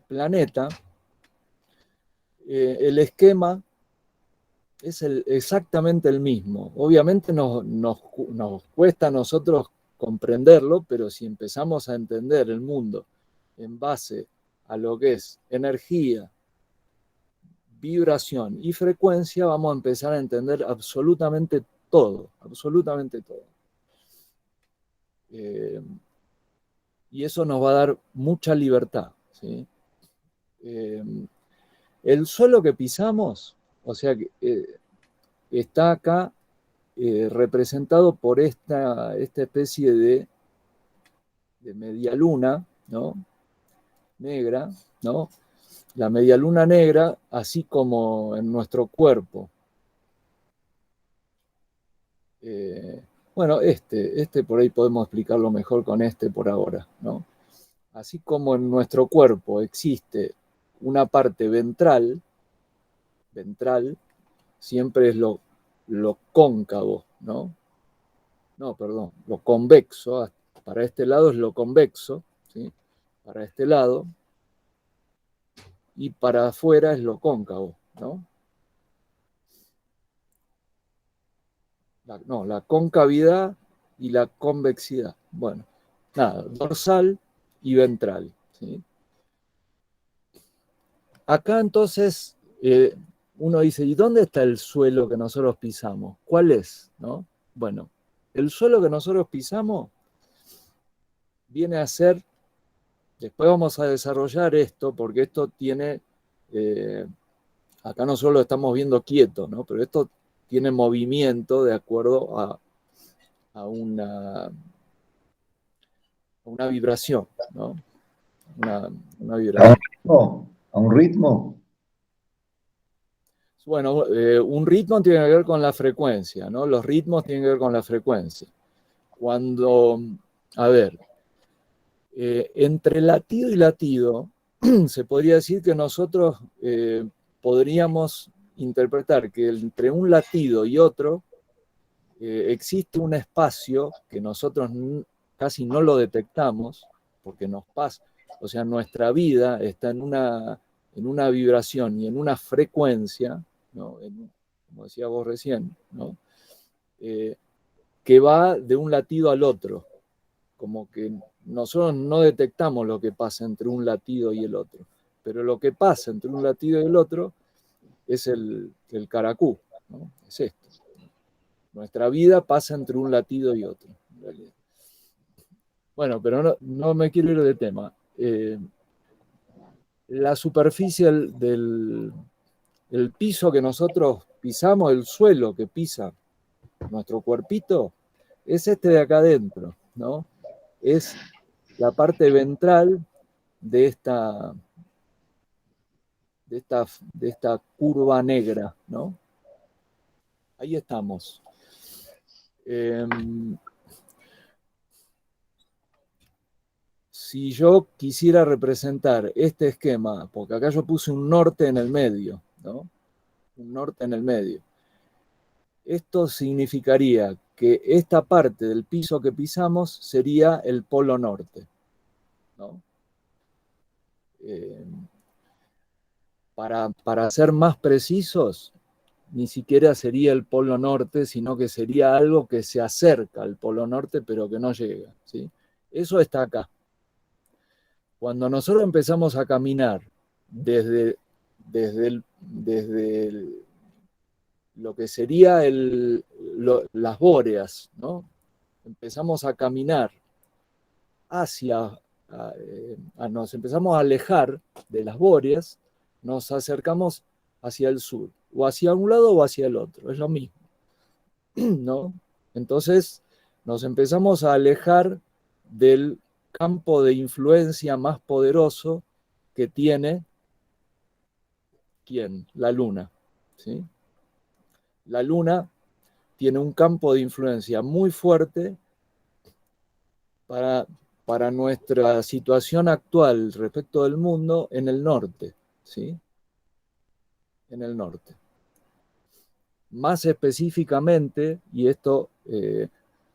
planeta, el esquema es exactamente el mismo. Obviamente nos cuesta a nosotros comprenderlo, pero si empezamos a entender el mundo en base a lo que es energía, vibración y frecuencia, vamos a empezar a entender absolutamente todo, absolutamente todo. Y eso nos va a dar mucha libertad, ¿sí? El suelo que pisamos, o sea, está acá representado por esta especie de media luna, ¿no?, negra, ¿no? La media luna negra, así como en nuestro cuerpo. Bueno, este por ahí podemos explicarlo mejor con este por ahora, ¿no? Así como en nuestro cuerpo existe una parte ventral siempre es lo cóncavo, ¿no? No, perdón, lo convexo. Para este lado es lo convexo, ¿sí?, para este lado, y para afuera es lo cóncavo, ¿no? La concavidad y la convexidad. Bueno, nada, dorsal y ventral, ¿sí? Acá entonces uno dice, ¿y dónde está el suelo que nosotros pisamos? ¿Cuál es? ¿No? Bueno, el suelo que nosotros pisamos viene a ser, después vamos a desarrollar esto, porque esto tiene, acá nosotros lo estamos viendo quieto, ¿no?, pero esto tiene movimiento de acuerdo a una vibración, ¿no? Una vibración. ¿A un ritmo? Bueno, un ritmo tiene que ver con la frecuencia, ¿no? Los ritmos tienen que ver con la frecuencia. Cuando, a ver, entre latido y latido, se podría decir que nosotros podríamos interpretar que entre un latido y otro existe un espacio que nosotros casi no lo detectamos, porque nos pasa, o sea, nuestra vida está en una vibración y en una frecuencia, ¿no?, como decía vos recién, ¿no?, que va de un latido al otro, como que nosotros no detectamos lo que pasa entre un latido y el otro, pero lo que pasa entre un latido y el otro es el caracú, ¿no?, es esto. Nuestra vida pasa entre un latido y otro, en realidad. Bueno, pero no me quiero ir de tema. La superficie el piso que nosotros pisamos, el suelo que pisa nuestro cuerpito, es este de acá adentro, ¿no? Es la parte ventral de esta curva negra, ¿no? Ahí estamos. Si yo quisiera representar este esquema, porque acá yo puse un norte en el medio, ¿no? Un norte en el medio. Esto significaría que esta parte del piso que pisamos sería el polo norte, ¿no? Para ser más precisos, ni siquiera sería el polo norte, sino que sería algo que se acerca al polo norte, pero que no llega, ¿sí? Eso está acá. Cuando nosotros empezamos a caminar desde lo que sería las bóreas, ¿no? Empezamos a caminar hacia, nos empezamos a alejar de las bóreas, nos acercamos hacia el sur, o hacia un lado o hacia el otro, es lo mismo, ¿no? Entonces nos empezamos a alejar del campo de influencia más poderoso que tiene, ¿quién? La Luna, ¿sí? La Luna tiene un campo de influencia muy fuerte para nuestra situación actual respecto del mundo en el norte, ¿sí? En el norte. Más específicamente, y esto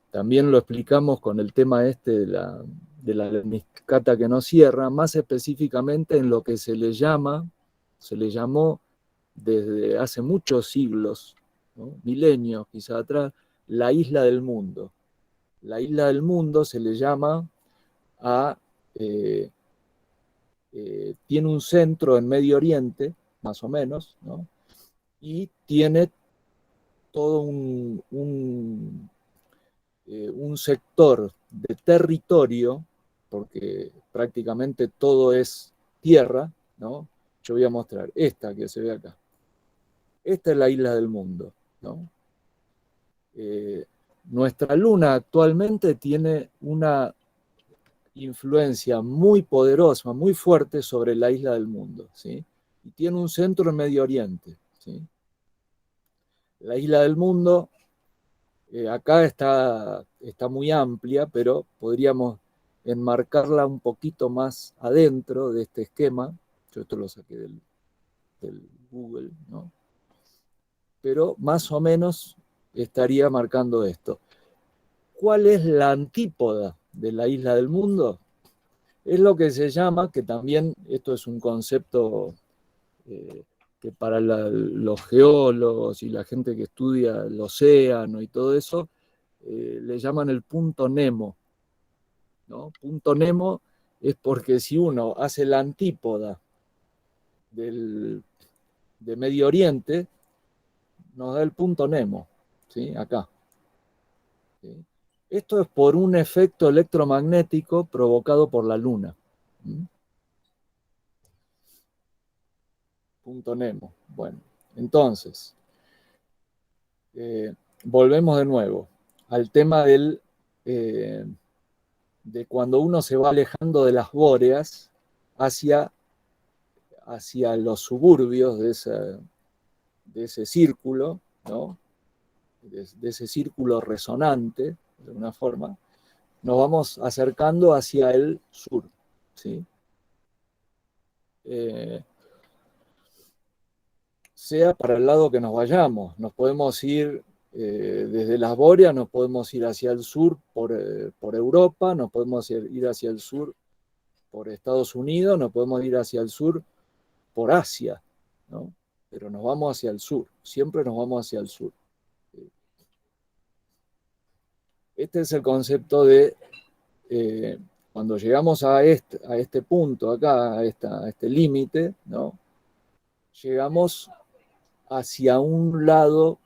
también lo explicamos con el tema este de la lemniscata que no cierra, más específicamente en lo que se le llamó desde hace muchos siglos, ¿no? Milenios quizá atrás, la isla del mundo. La isla del mundo se le llama tiene un centro en Medio Oriente, más o menos, ¿no? Y tiene todo un sector de territorio, porque prácticamente todo es tierra, ¿no? Yo voy a mostrar esta que se ve acá. Esta es la isla del mundo, ¿no? Nuestra luna actualmente tiene una influencia muy poderosa, muy fuerte sobre la isla del mundo, ¿sí? Y tiene un centro en Medio Oriente, ¿sí? La isla del mundo, acá está muy amplia, pero podríamos enmarcarla un poquito más adentro de este esquema. Yo esto lo saqué del Google, ¿no? Pero más o menos estaría marcando esto. ¿Cuál es la antípoda de la isla del mundo? Es lo que se llama, que también esto es un concepto que para los geólogos y la gente que estudia el océano y todo eso, le llaman el punto Nemo, ¿no? Punto Nemo es porque si uno hace la antípoda de Medio Oriente, nos da el punto Nemo, ¿sí? Acá. ¿Sí? Esto es por un efecto electromagnético provocado por la Luna. ¿Mm? Punto Nemo. Bueno, entonces, volvemos de nuevo al tema de cuando uno se va alejando de las bóreas hacia los suburbios de ese círculo, ¿no? De ese círculo resonante, de alguna forma, nos vamos acercando hacia el sur, ¿sí? Sea para el lado que nos vayamos, nos podemos ir desde las bóreas, nos podemos ir hacia el sur por Europa, nos podemos ir hacia el sur por Estados Unidos, nos podemos ir hacia el sur por Asia, ¿no? Pero nos vamos hacia el sur, siempre nos vamos hacia el sur. Este es el concepto de cuando llegamos a este punto acá, a este límite, ¿no? Llegamos hacia un lado,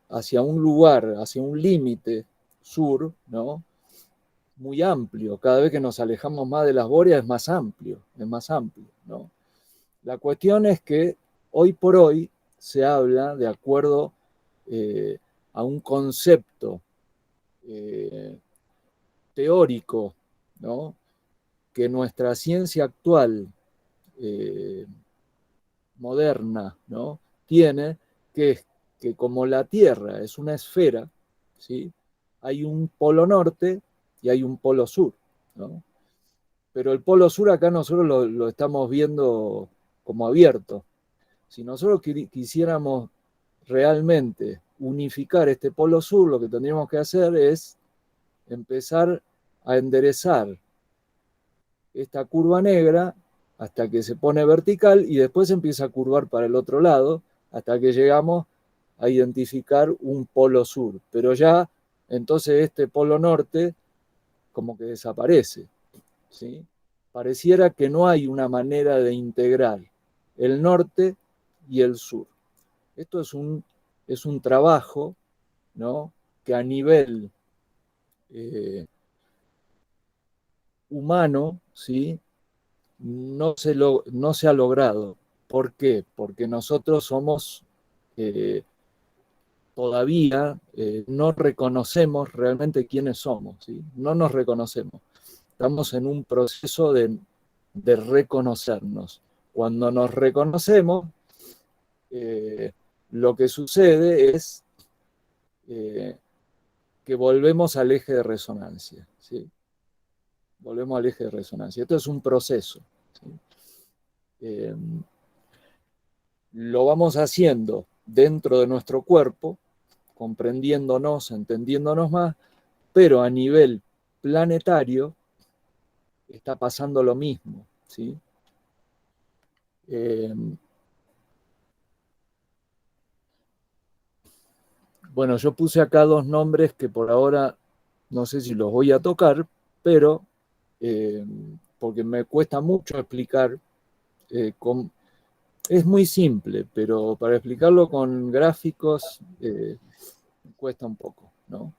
hacia un lugar, hacia un límite sur, ¿no? Muy amplio. Cada vez que nos alejamos más de las bóreas es más amplio, ¿no? La cuestión es que hoy por hoy se habla de acuerdo a un concepto teórico, ¿no? Que nuestra ciencia actual moderna, ¿no? Tiene, que es que como la Tierra es una esfera, ¿sí? Hay un polo norte y hay un polo sur, ¿no? Pero el polo sur acá nosotros lo estamos viendo como abierto. Si nosotros quisiéramos realmente unificar este polo sur, lo que tendríamos que hacer es empezar a enderezar esta curva negra hasta que se pone vertical y después empieza a curvar para el otro lado hasta que llegamos a identificar un polo sur, pero ya entonces este polo norte como que desaparece, ¿sí? Pareciera que no hay una manera de integrar el norte y el sur. Esto es un trabajo, ¿no?, que a nivel humano, ¿sí?, no se ha logrado. ¿Por qué? Porque nosotros somos, todavía no reconocemos realmente quiénes somos, ¿sí? No nos reconocemos. Estamos en un proceso de reconocernos. Cuando nos reconocemos, lo que sucede es que volvemos al eje de resonancia, ¿sí? Volvemos al eje de resonancia. Esto es un proceso, ¿sí? Lo vamos haciendo dentro de nuestro cuerpo, comprendiéndonos, entendiéndonos más, pero a nivel planetario está pasando lo mismo, ¿sí? Bueno, yo puse acá dos nombres que por ahora no sé si los voy a tocar, pero porque me cuesta mucho explicar, es muy simple, pero para explicarlo con gráficos cuesta un poco, ¿no?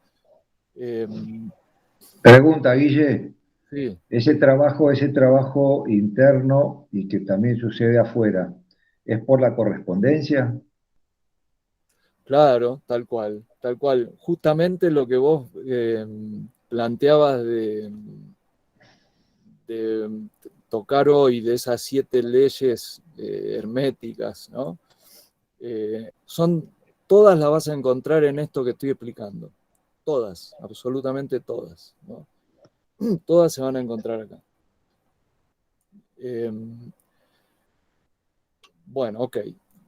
Pregunta, Guille, Sí, ese trabajo interno y que también sucede afuera, ¿es por la correspondencia? claro, tal cual, tal cual. Justamente lo que vos planteabas de tocar hoy, de esas 7 leyes herméticas, ¿no? Todas las vas a encontrar en esto que estoy explicando. Todas, absolutamente todas, ¿no? Todas se van a encontrar acá. Bueno, ok.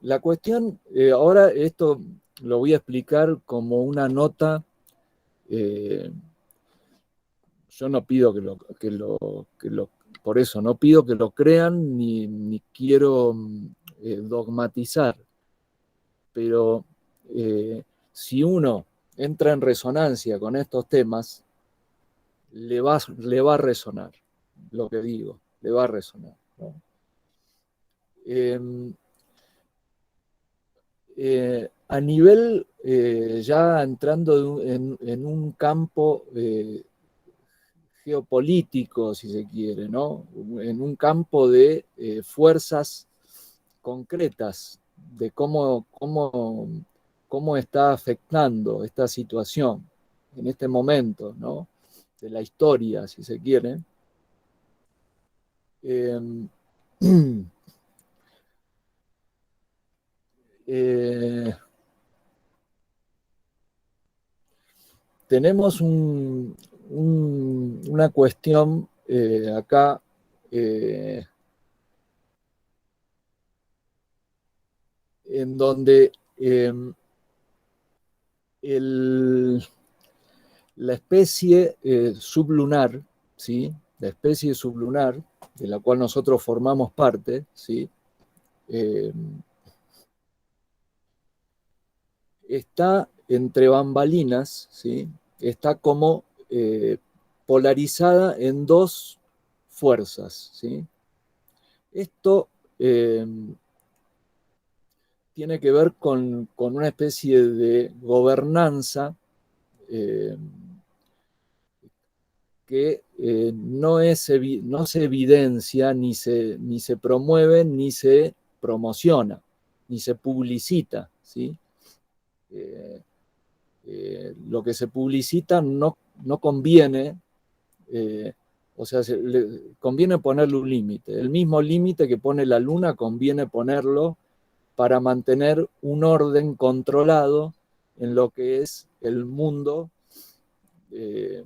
La cuestión, ahora esto lo voy a explicar como una nota. Yo no pido por eso, no pido que lo crean ni quiero dogmatizar, pero si uno entra en resonancia con estos temas, le va a resonar lo que digo, le va a resonar, ¿no? A nivel, ya entrando en un campo geopolítico, si se quiere, ¿no? En un campo de fuerzas concretas, de cómo está afectando esta situación en este momento, ¿no?, de la historia, si se quiere. Eh, eh, tenemos una cuestión acá en donde la especie sublunar, ¿sí?, la especie sublunar, de la cual nosotros formamos parte, ¿sí?, está entre bambalinas, ¿sí?, está como polarizada en dos fuerzas, ¿sí? Esto tiene que ver con una especie de gobernanza que no se evidencia, ni se promueve, ni se promociona, ni se publicita, ¿sí? Lo que se publicita no conviene, o sea, conviene ponerle un límite. El mismo límite que pone la luna conviene ponerlo para mantener un orden controlado en lo que es el mundo eh,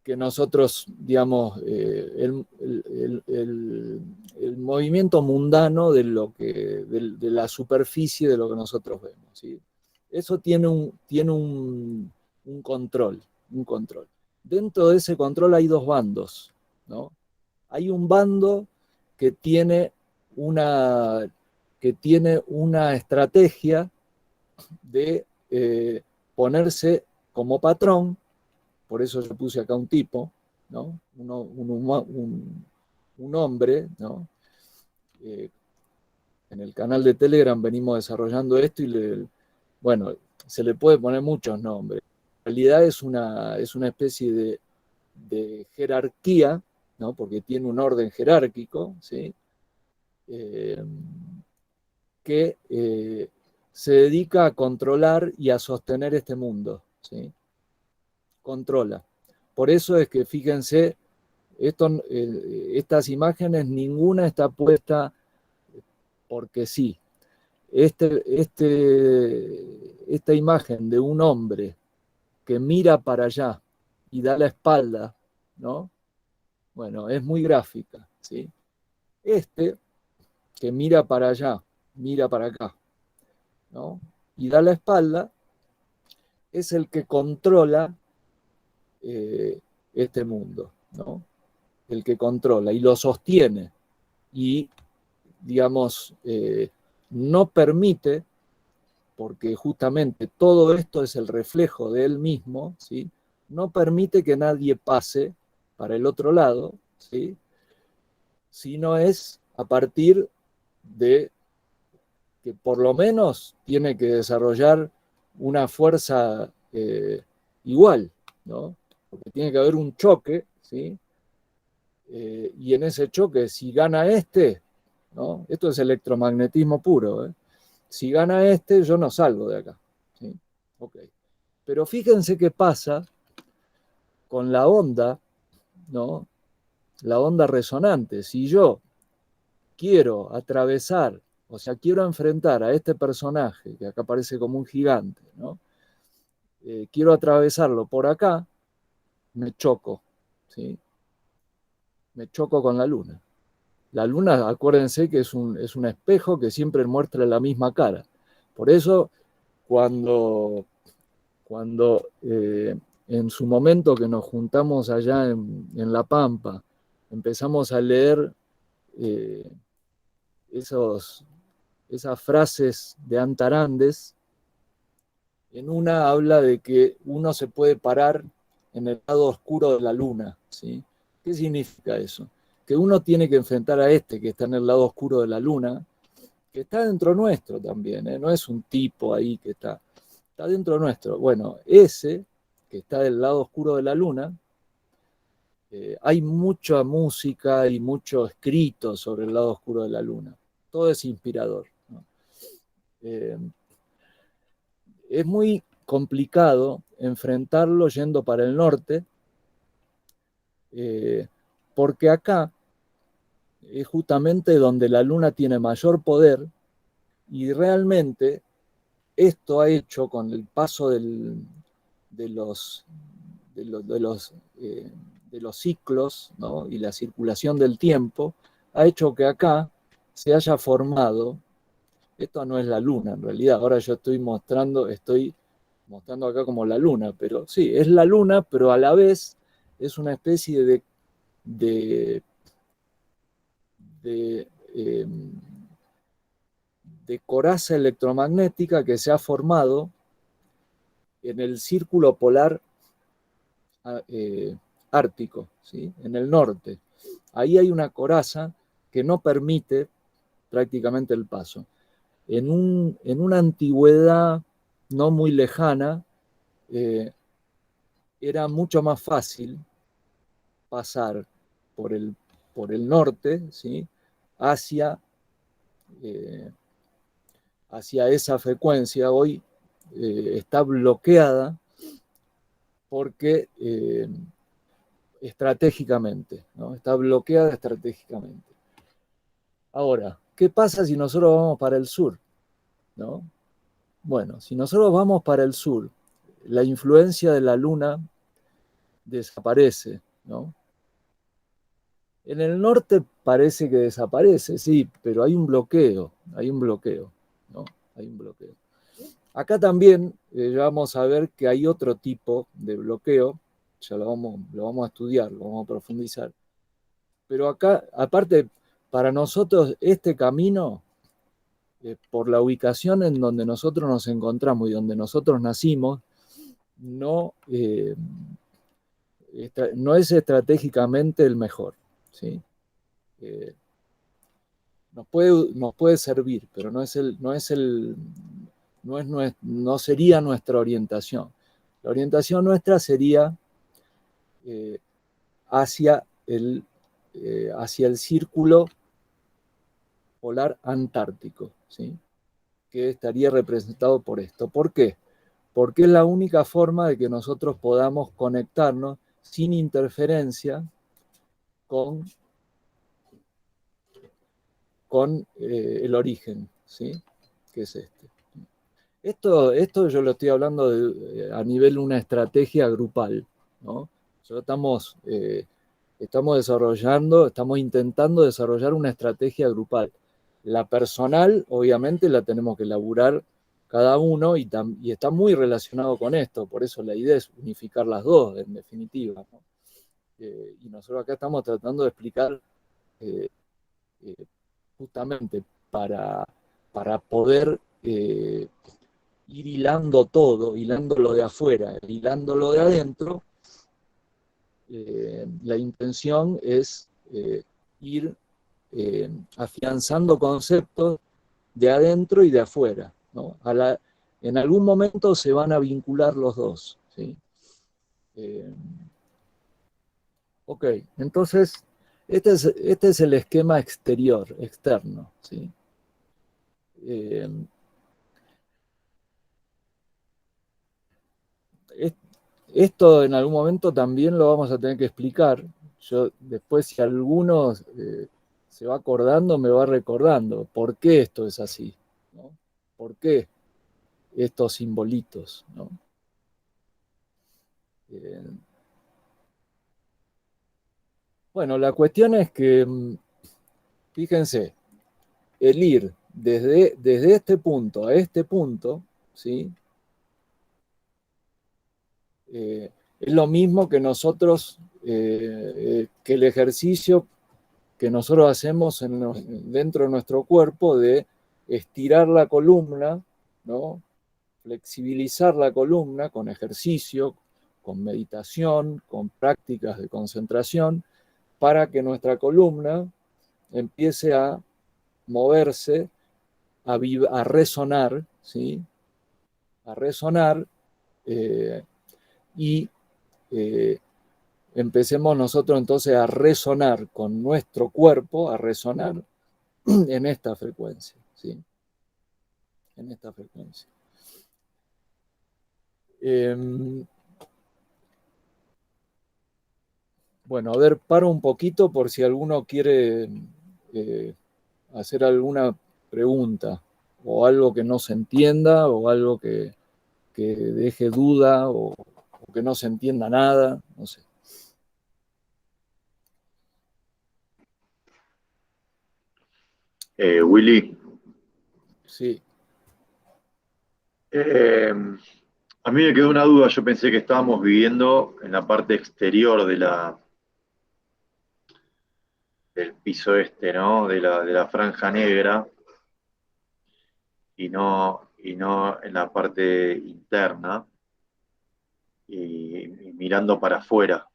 que nosotros, digamos, el movimiento mundano de la superficie de lo que nosotros vemos, ¿sí? Eso tiene un control, un control. Dentro de ese control hay dos bandos, ¿no? Hay un bando que tiene una que tiene una estrategia de ponerse como patrón, por eso yo puse acá un tipo, ¿no? Un hombre, ¿no? En el canal de Telegram venimos desarrollando esto y bueno, se le puede poner muchos nombres. En realidad es una especie de jerarquía, ¿no? Porque tiene un orden jerárquico, ¿sí? Que se dedica a controlar y a sostener este mundo, ¿sí? Controla. Por eso es que, fíjense, estas imágenes, ninguna está puesta porque sí. Esta imagen de un hombre que mira para allá y da la espalda, ¿no? Bueno, es muy gráfica, ¿sí? Que mira para allá, mira para acá, ¿no? Y da la espalda, es el que controla este mundo, ¿no? El que controla y lo sostiene y, digamos, no permite, porque justamente todo esto es el reflejo de él mismo, ¿sí? No permite que nadie pase para el otro lado, ¿sí? Sino es a partir de que por lo menos tiene que desarrollar una fuerza igual, ¿no? Porque tiene que haber un choque, ¿sí? Y en ese choque, si gana este, ¿no? Esto es electromagnetismo puro, ¿eh? Si gana este, yo no salgo de acá, ¿sí? Okay. Pero fíjense qué pasa con la onda, ¿no? La onda resonante. Si yo quiero atravesar, o sea, quiero enfrentar a este personaje, que acá parece como un gigante, ¿no? Quiero atravesarlo por acá, me choco, ¿sí? Me choco con la luna. La luna, acuérdense que es un espejo que siempre muestra la misma cara. Por eso, cuando en su momento que nos juntamos allá en La Pampa, empezamos a leer eh, esas frases de Antarandes, en una habla de que uno se puede parar en el lado oscuro de la luna, ¿sí? ¿Qué significa eso? Que uno tiene que enfrentar a este que está en el lado oscuro de la luna, que está dentro nuestro también, ¿eh? No es un tipo ahí que está dentro nuestro. Bueno, ese que está del lado oscuro de la luna, hay mucha música y mucho escrito sobre el lado oscuro de la luna. Todo es inspirador, ¿no? Es muy complicado enfrentarlo yendo para el norte, porque acá es justamente donde la luna tiene mayor poder y realmente esto ha hecho con el paso de los, de los, de los, de los ciclos, ¿no? Y la circulación del tiempo, ha hecho que acá se haya formado, esto no es la luna en realidad, ahora yo estoy mostrando acá como la luna, pero sí, es la luna, pero a la vez es una especie de, de, eh, de coraza electromagnética que se ha formado en el círculo polar ártico, ¿sí? En el norte. Ahí hay una coraza que no permite prácticamente el paso. En una antigüedad no muy lejana, era mucho más fácil pasar por por el norte, ¿sí? hacia, eh, hacia esa frecuencia. Hoy está bloqueada porque estratégicamente, ¿no? Está bloqueada estratégicamente. Ahora, ¿qué pasa si nosotros vamos para el sur? ¿No? Bueno, si nosotros vamos para el sur, la influencia de la luna desaparece, ¿no? En el norte parece que desaparece, sí, pero hay un bloqueo, ¿no? Hay un bloqueo. Acá también ya vamos a ver que hay otro tipo de bloqueo, ya lo vamos a estudiar, lo vamos a profundizar. Pero acá, aparte, para nosotros este camino por la ubicación en donde nosotros nos encontramos y donde nosotros nacimos, no es estratégicamente el mejor, ¿sí? Nos puede servir, pero no sería nuestra orientación. La orientación nuestra sería hacia el círculo polar antártico, ¿sí? Que estaría representado por esto. ¿Por qué? Porque es la única forma de que nosotros podamos conectarnos sin interferencia con el origen, ¿sí? Que es este. Esto yo lo estoy hablando a nivel de una estrategia grupal, ¿no? Estamos intentando desarrollar una estrategia grupal. La personal, obviamente, la tenemos que elaborar cada uno y está muy relacionado con esto, por eso la idea es unificar las dos, en definitiva, ¿no? Y nosotros acá estamos tratando de explicar justamente para poder ir hilando todo, hilando lo de afuera, hilando lo de adentro. La intención es ir afianzando conceptos de adentro y de afuera, ¿no? En algún momento se van a vincular los dos, ¿sí? Ok, entonces este es el esquema externo, ¿sí? Esto en algún momento también lo vamos a tener que explicar. Yo después, si alguno se va acordando, me va recordando por qué esto es así, ¿no? ¿Por qué estos simbolitos, ¿no? Bueno, la cuestión es que, fíjense, el ir desde este punto a este punto, ¿sí? Es lo mismo que nosotros, que el ejercicio que nosotros hacemos dentro de nuestro cuerpo de estirar la columna, ¿no? Flexibilizar la columna con ejercicio, con meditación, con prácticas de concentración, para que nuestra columna empiece a moverse, a resonar, ¿sí? A resonar y empecemos nosotros entonces a resonar con nuestro cuerpo, a resonar en esta frecuencia, ¿sí? En esta frecuencia. Bueno, a ver, paro un poquito por si alguno quiere hacer alguna pregunta o algo que no se entienda o algo que deje duda o que no se entienda nada, no sé. Willy, Sí. a mí me quedó una duda. Yo pensé que estábamos viviendo en la parte exterior del piso este, ¿no? De la franja negra y no en la parte interna y mirando para afuera.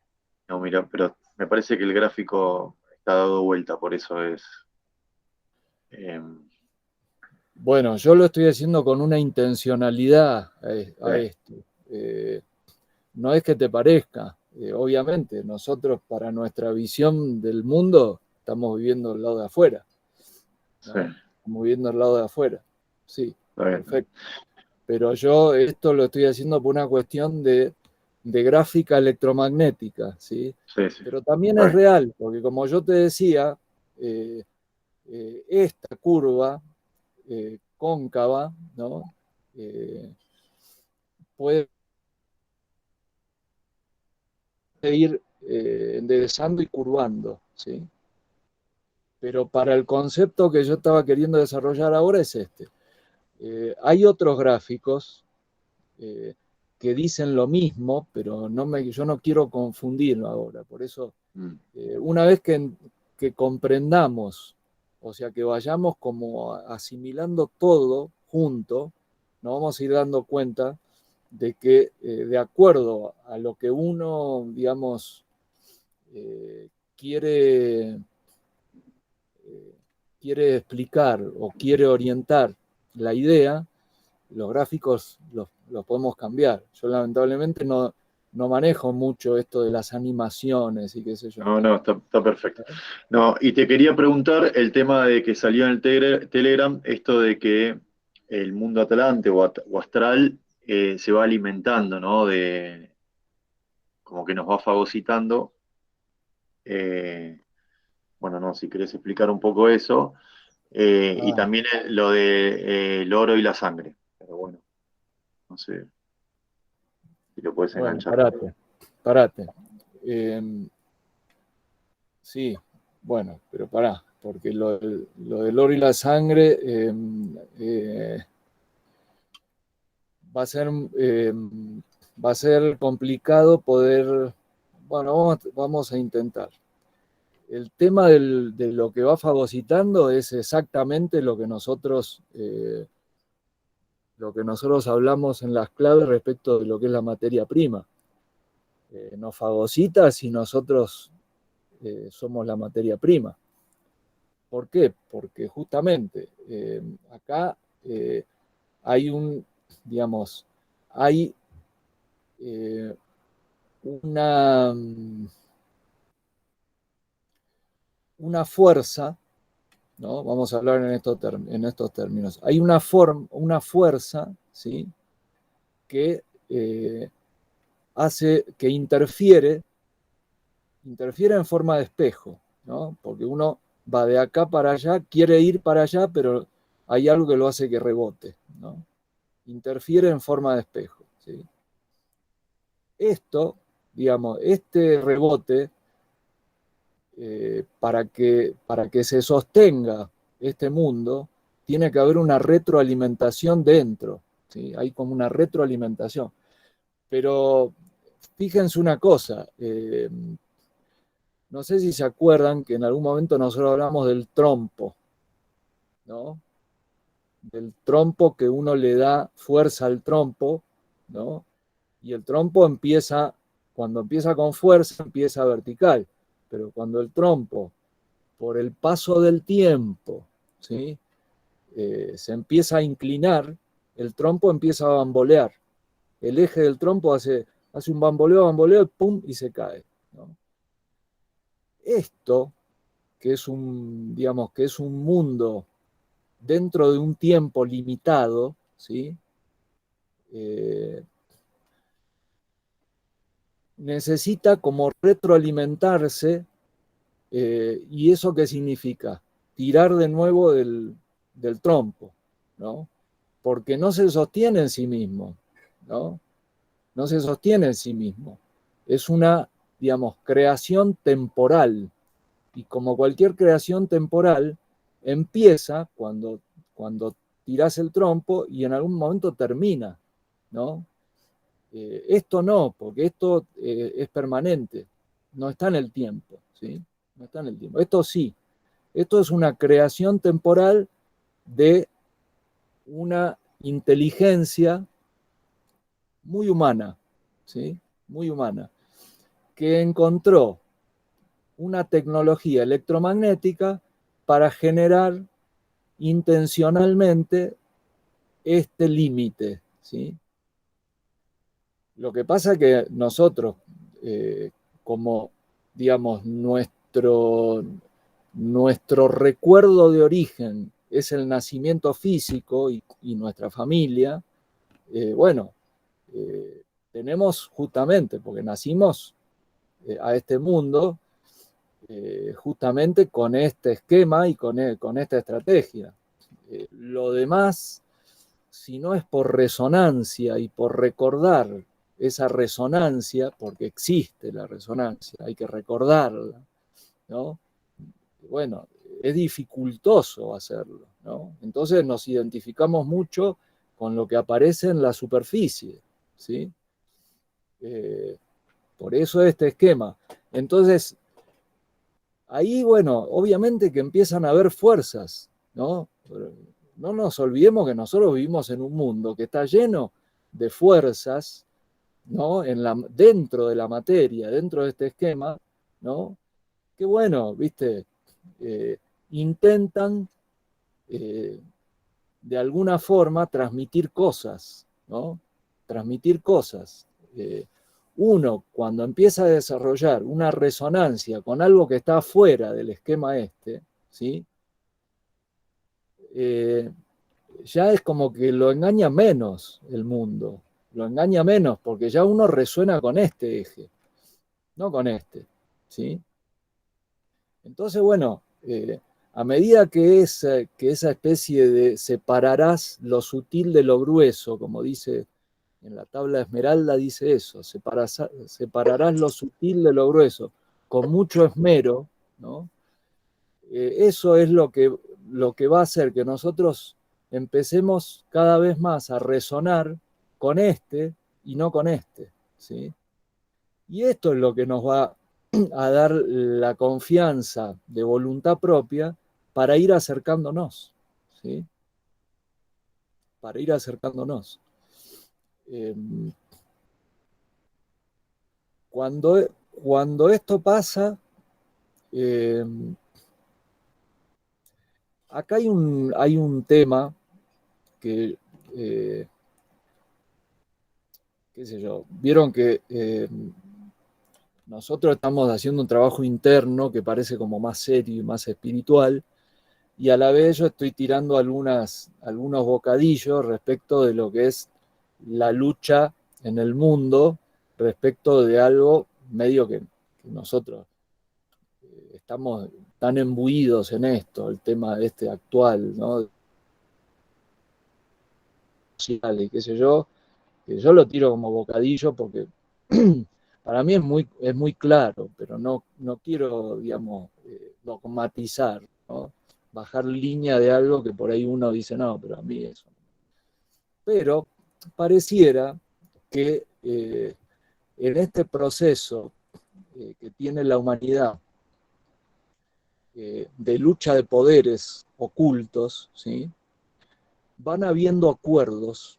No, mira, pero me parece que el gráfico está dado vuelta, por eso es. eh, Bueno, yo lo estoy haciendo con una intencionalidad a sí, esto. No es que te parezca, obviamente, nosotros para nuestra visión del mundo estamos viviendo del lado de afuera, ¿no? sí, Estamos viviendo del lado de afuera, sí, está bien. perfecto. Pero yo esto lo estoy haciendo por una cuestión de gráfica electromagnética, ¿sí? Sí, sí, Pero también está es bien. real, porque como yo te decía, esta curva cóncava, ¿no? Puede ir enderezando y curvando, ¿sí? Pero para el concepto que yo estaba queriendo desarrollar ahora es este. Hay otros gráficos que dicen lo mismo, pero yo no quiero confundirlo ahora. Por eso, Mm, una vez que comprendamos O sea, que vayamos como asimilando todo junto, nos vamos a ir dando cuenta de que de acuerdo a lo que uno, digamos, quiere, quiere explicar o quiere orientar la idea, los gráficos los podemos cambiar. Yo lamentablemente no manejo mucho esto de las animaciones y qué sé yo. No, está perfecto. No, y te quería preguntar el tema de que salió en el Telegram, esto de que el mundo atlante o astral se va alimentando, ¿no? Como que nos va fagocitando. Eh, bueno, no, si querés explicar un poco eso. Y Ah, también lo de el oro y la sangre. Pero bueno, no sé si lo puedes bueno, enganchar. parate. Sí, bueno, pero pará, porque lo del oro y la sangre va a ser, va a ser complicado poder, bueno, vamos a intentar. El tema de lo que va fagocitando es exactamente lo que nosotros hablamos en las claves respecto de lo que es la materia prima. Nos fagocita si nosotros somos la materia prima. ¿Por qué? Porque justamente acá hay digamos, hay eh, una, una fuerza, ¿no? Vamos a hablar en estos términos. Hay una fuerza, ¿sí? Que hace, que interfiere en forma de espejo, ¿no? Porque uno va de acá para allá, quiere ir para allá, pero hay algo que lo hace que rebote, ¿no? Interfiere en forma de espejo, ¿sí? Esto, digamos, este rebote, para que se sostenga este mundo, tiene que haber una retroalimentación dentro, ¿sí? Hay como una retroalimentación. Pero fíjense una cosa, no sé si se acuerdan que en algún momento nosotros hablamos del trompo, ¿no? Del trompo, que uno le da fuerza al trompo, ¿no? Y el trompo empieza, cuando empieza con fuerza, empieza vertical, pero cuando el trompo, por el paso del tiempo, ¿sí? Se empieza a inclinar, el trompo empieza a bambolear. El eje del trompo hace un bamboleo, pum, y se cae, ¿no? Esto, que es digamos, que es un mundo dentro de un tiempo limitado, ¿sí? Eh, necesita como retroalimentarse. ¿Y eso qué significa? Tirar de nuevo del trompo, ¿no? Porque no se sostiene en sí mismo, ¿no? No se sostiene en sí mismo. Es una, digamos, creación temporal. Y como cualquier creación temporal, empieza cuando tirás el trompo y en algún momento termina, ¿no? Esto no, porque esto es permanente, no está en el tiempo, ¿sí? No está en el tiempo. Esto sí, esto es una creación temporal de una inteligencia muy humana, ¿sí? Muy humana, que encontró una tecnología electromagnética para generar intencionalmente este límite, ¿sí? Lo que pasa es que nosotros, como, digamos, nuestro recuerdo de origen es el nacimiento físico y nuestra familia, bueno, tenemos justamente, porque nacimos a este mundo justamente con este esquema y con esta estrategia. Lo demás, si no es por resonancia y por recordar esa resonancia, porque existe la resonancia, hay que recordarla, ¿no? Bueno, es dificultoso hacerlo, ¿no? Entonces nos identificamos mucho con lo que aparece en la superficie, ¿sí? Por eso este esquema. Entonces, ahí, bueno, obviamente que empiezan a haber fuerzas, ¿no? No nos olvidemos que nosotros vivimos en un mundo que está lleno de fuerzas, ¿no? Dentro de la materia, dentro de este esquema, ¿no? Que bueno, viste, intentan de alguna forma transmitir cosas, ¿no? Transmitir cosas. Uno, cuando empieza a desarrollar una resonancia con algo que está fuera del esquema ¿sí? Ya es como que lo engaña menos el mundo, lo engaña menos porque ya uno resuena con este eje, no con este, ¿sí? Entonces, bueno, a medida que esa especie de separarás lo sutil de lo grueso, como dice en la tabla de Esmeralda, dice eso, separarás lo sutil de lo grueso, con mucho esmero, ¿no? Eso es lo que va a hacer que nosotros empecemos cada vez más a resonar con este y no con este, ¿sí? Y esto es lo que nos va a dar la confianza de voluntad propia para ir acercándonos, ¿sí? Para ir acercándonos. Cuando esto pasa, acá hay un tema que, qué sé yo, vieron que nosotros estamos haciendo un trabajo interno que parece como más serio y más espiritual, y a la vez yo estoy tirando algunos bocadillos respecto de lo que es la lucha en el mundo, respecto de algo medio que nosotros estamos tan embuidos en esto, el tema de actual, ¿no? Y qué sé yo, que yo lo tiro como bocadillo porque para mí es muy claro, pero no quiero, digamos, dogmatizar, ¿no? Bajar línea de algo que por ahí uno dice, no, pero a mí eso. Pero pareciera que en este proceso que tiene la humanidad de lucha de poderes ocultos, ¿sí? Van habiendo acuerdos,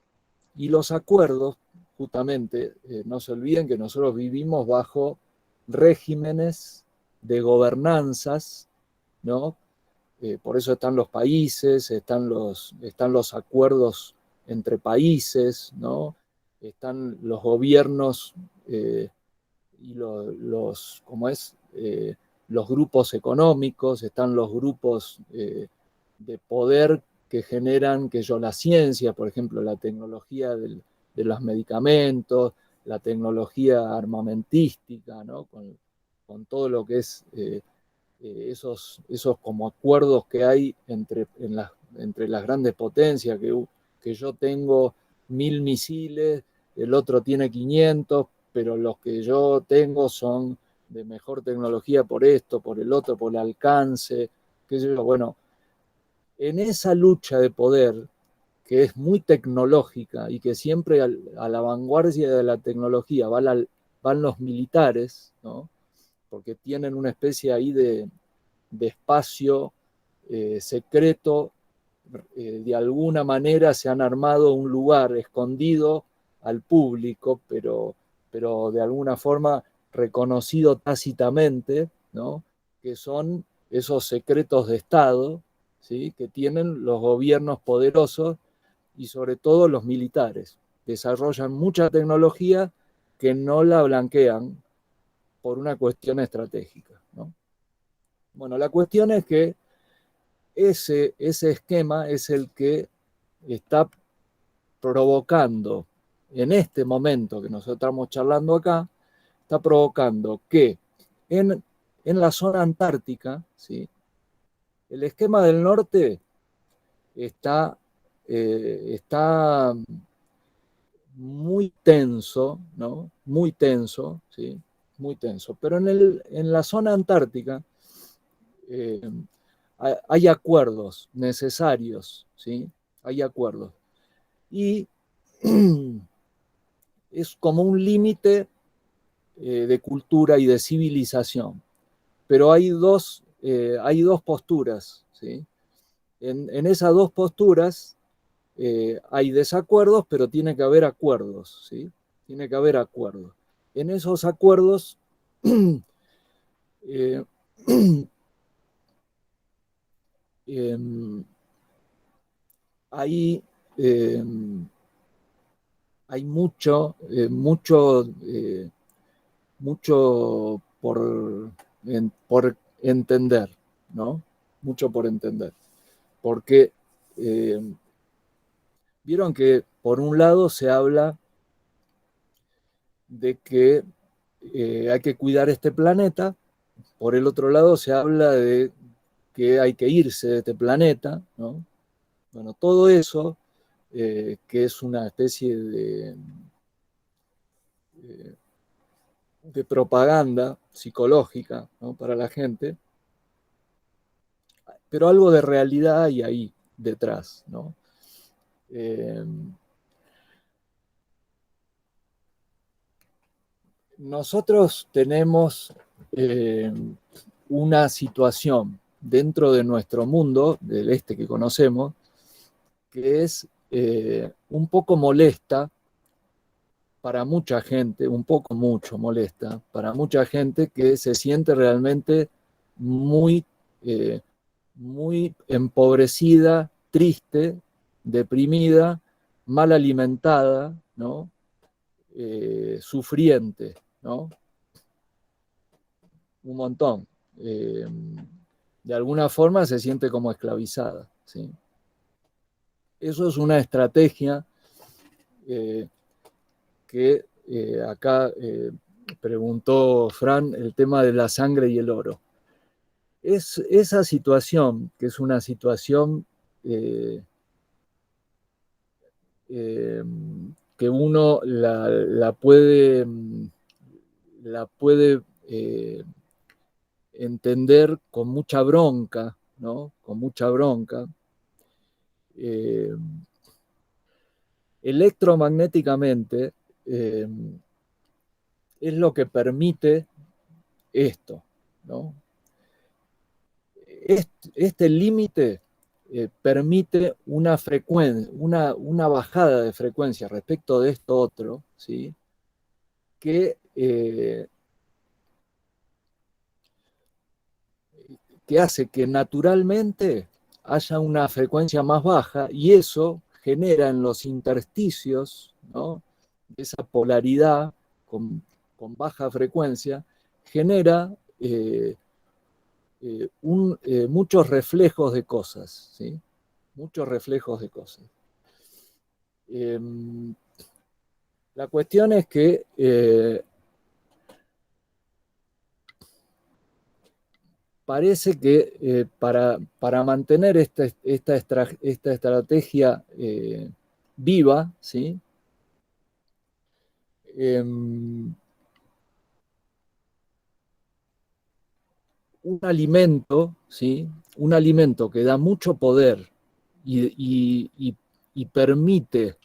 y los acuerdos, justamente, no se olviden que nosotros vivimos bajo regímenes de gobernanzas, ¿no? Por eso están los países, están los acuerdos entre países, ¿no? Están los gobiernos y los grupos económicos, están los grupos de poder que generan la ciencia, por ejemplo, la tecnología de los medicamentos, la tecnología armamentística, ¿no? Con todo lo que es esos como acuerdos que hay entre las grandes potencias, que yo tengo 1000 misiles, el otro tiene 500, pero los que yo tengo son de mejor tecnología por esto, por el otro, por el alcance, qué sé yo. Bueno, en esa lucha de poder, que es muy tecnológica y que siempre a la vanguardia de la tecnología van los militares, ¿no? Porque tienen una especie ahí de espacio secreto, de alguna manera se han armado un lugar escondido al público, pero de alguna forma reconocido tácitamente, ¿no? Que son esos secretos de Estado, ¿sí? Que tienen los gobiernos poderosos y sobre todo los militares. Desarrollan mucha tecnología que no la blanquean por una cuestión estratégica, ¿no? Bueno, la cuestión es que ese esquema es el que está provocando, en este momento que nosotros estamos charlando acá, está provocando que en la zona antártica, ¿sí? El esquema del norte está muy tenso, ¿no? Muy tenso, ¿sí? Muy tenso. Pero en la zona antártica hay acuerdos necesarios, ¿sí? Hay acuerdos. Y es como un límite de cultura y de civilización. Pero hay dos hay dos posturas, ¿sí? En esas dos posturas hay desacuerdos, pero tiene que haber acuerdos, ¿sí? Tiene que haber acuerdos. En esos acuerdos eh, hay, eh, hay mucho, mucho por entender, ¿no? Mucho por entender. Porque vieron que por un lado se habla de que hay que cuidar este planeta, por el otro lado se habla de que hay que irse de este planeta, ¿no? Bueno, todo eso, que es una especie de propaganda psicológica, ¿no? Para la gente, pero algo de realidad hay ahí detrás, ¿no? Nosotros tenemos una situación dentro de nuestro mundo, del este que conocemos, que es un poco molesta para mucha gente, un poco mucho molesta, para mucha gente que se siente realmente muy, muy empobrecida, triste, deprimida, mal alimentada, ¿no? Sufriente, ¿no? Un montón. De alguna forma se siente como esclavizada, ¿sí? Eso es una estrategia que acá preguntó Fran, el tema de la sangre y el oro. Es esa situación, que es una situación que uno la puede entender con mucha bronca, ¿no? Con mucha bronca. Electromagnéticamente es lo que permite esto, ¿no? Este límite permite una frecuencia, una bajada de frecuencia respecto de esto otro, ¿sí? Que hace que naturalmente haya una frecuencia más baja y eso genera en los intersticios, ¿no? Esa polaridad con baja frecuencia, genera muchos reflejos de cosas, ¿sí? Muchos reflejos de cosas. La cuestión es que parece que para mantener esta estrategia viva, ¿sí? Un alimento, ¿sí? Un alimento que da mucho poder y permite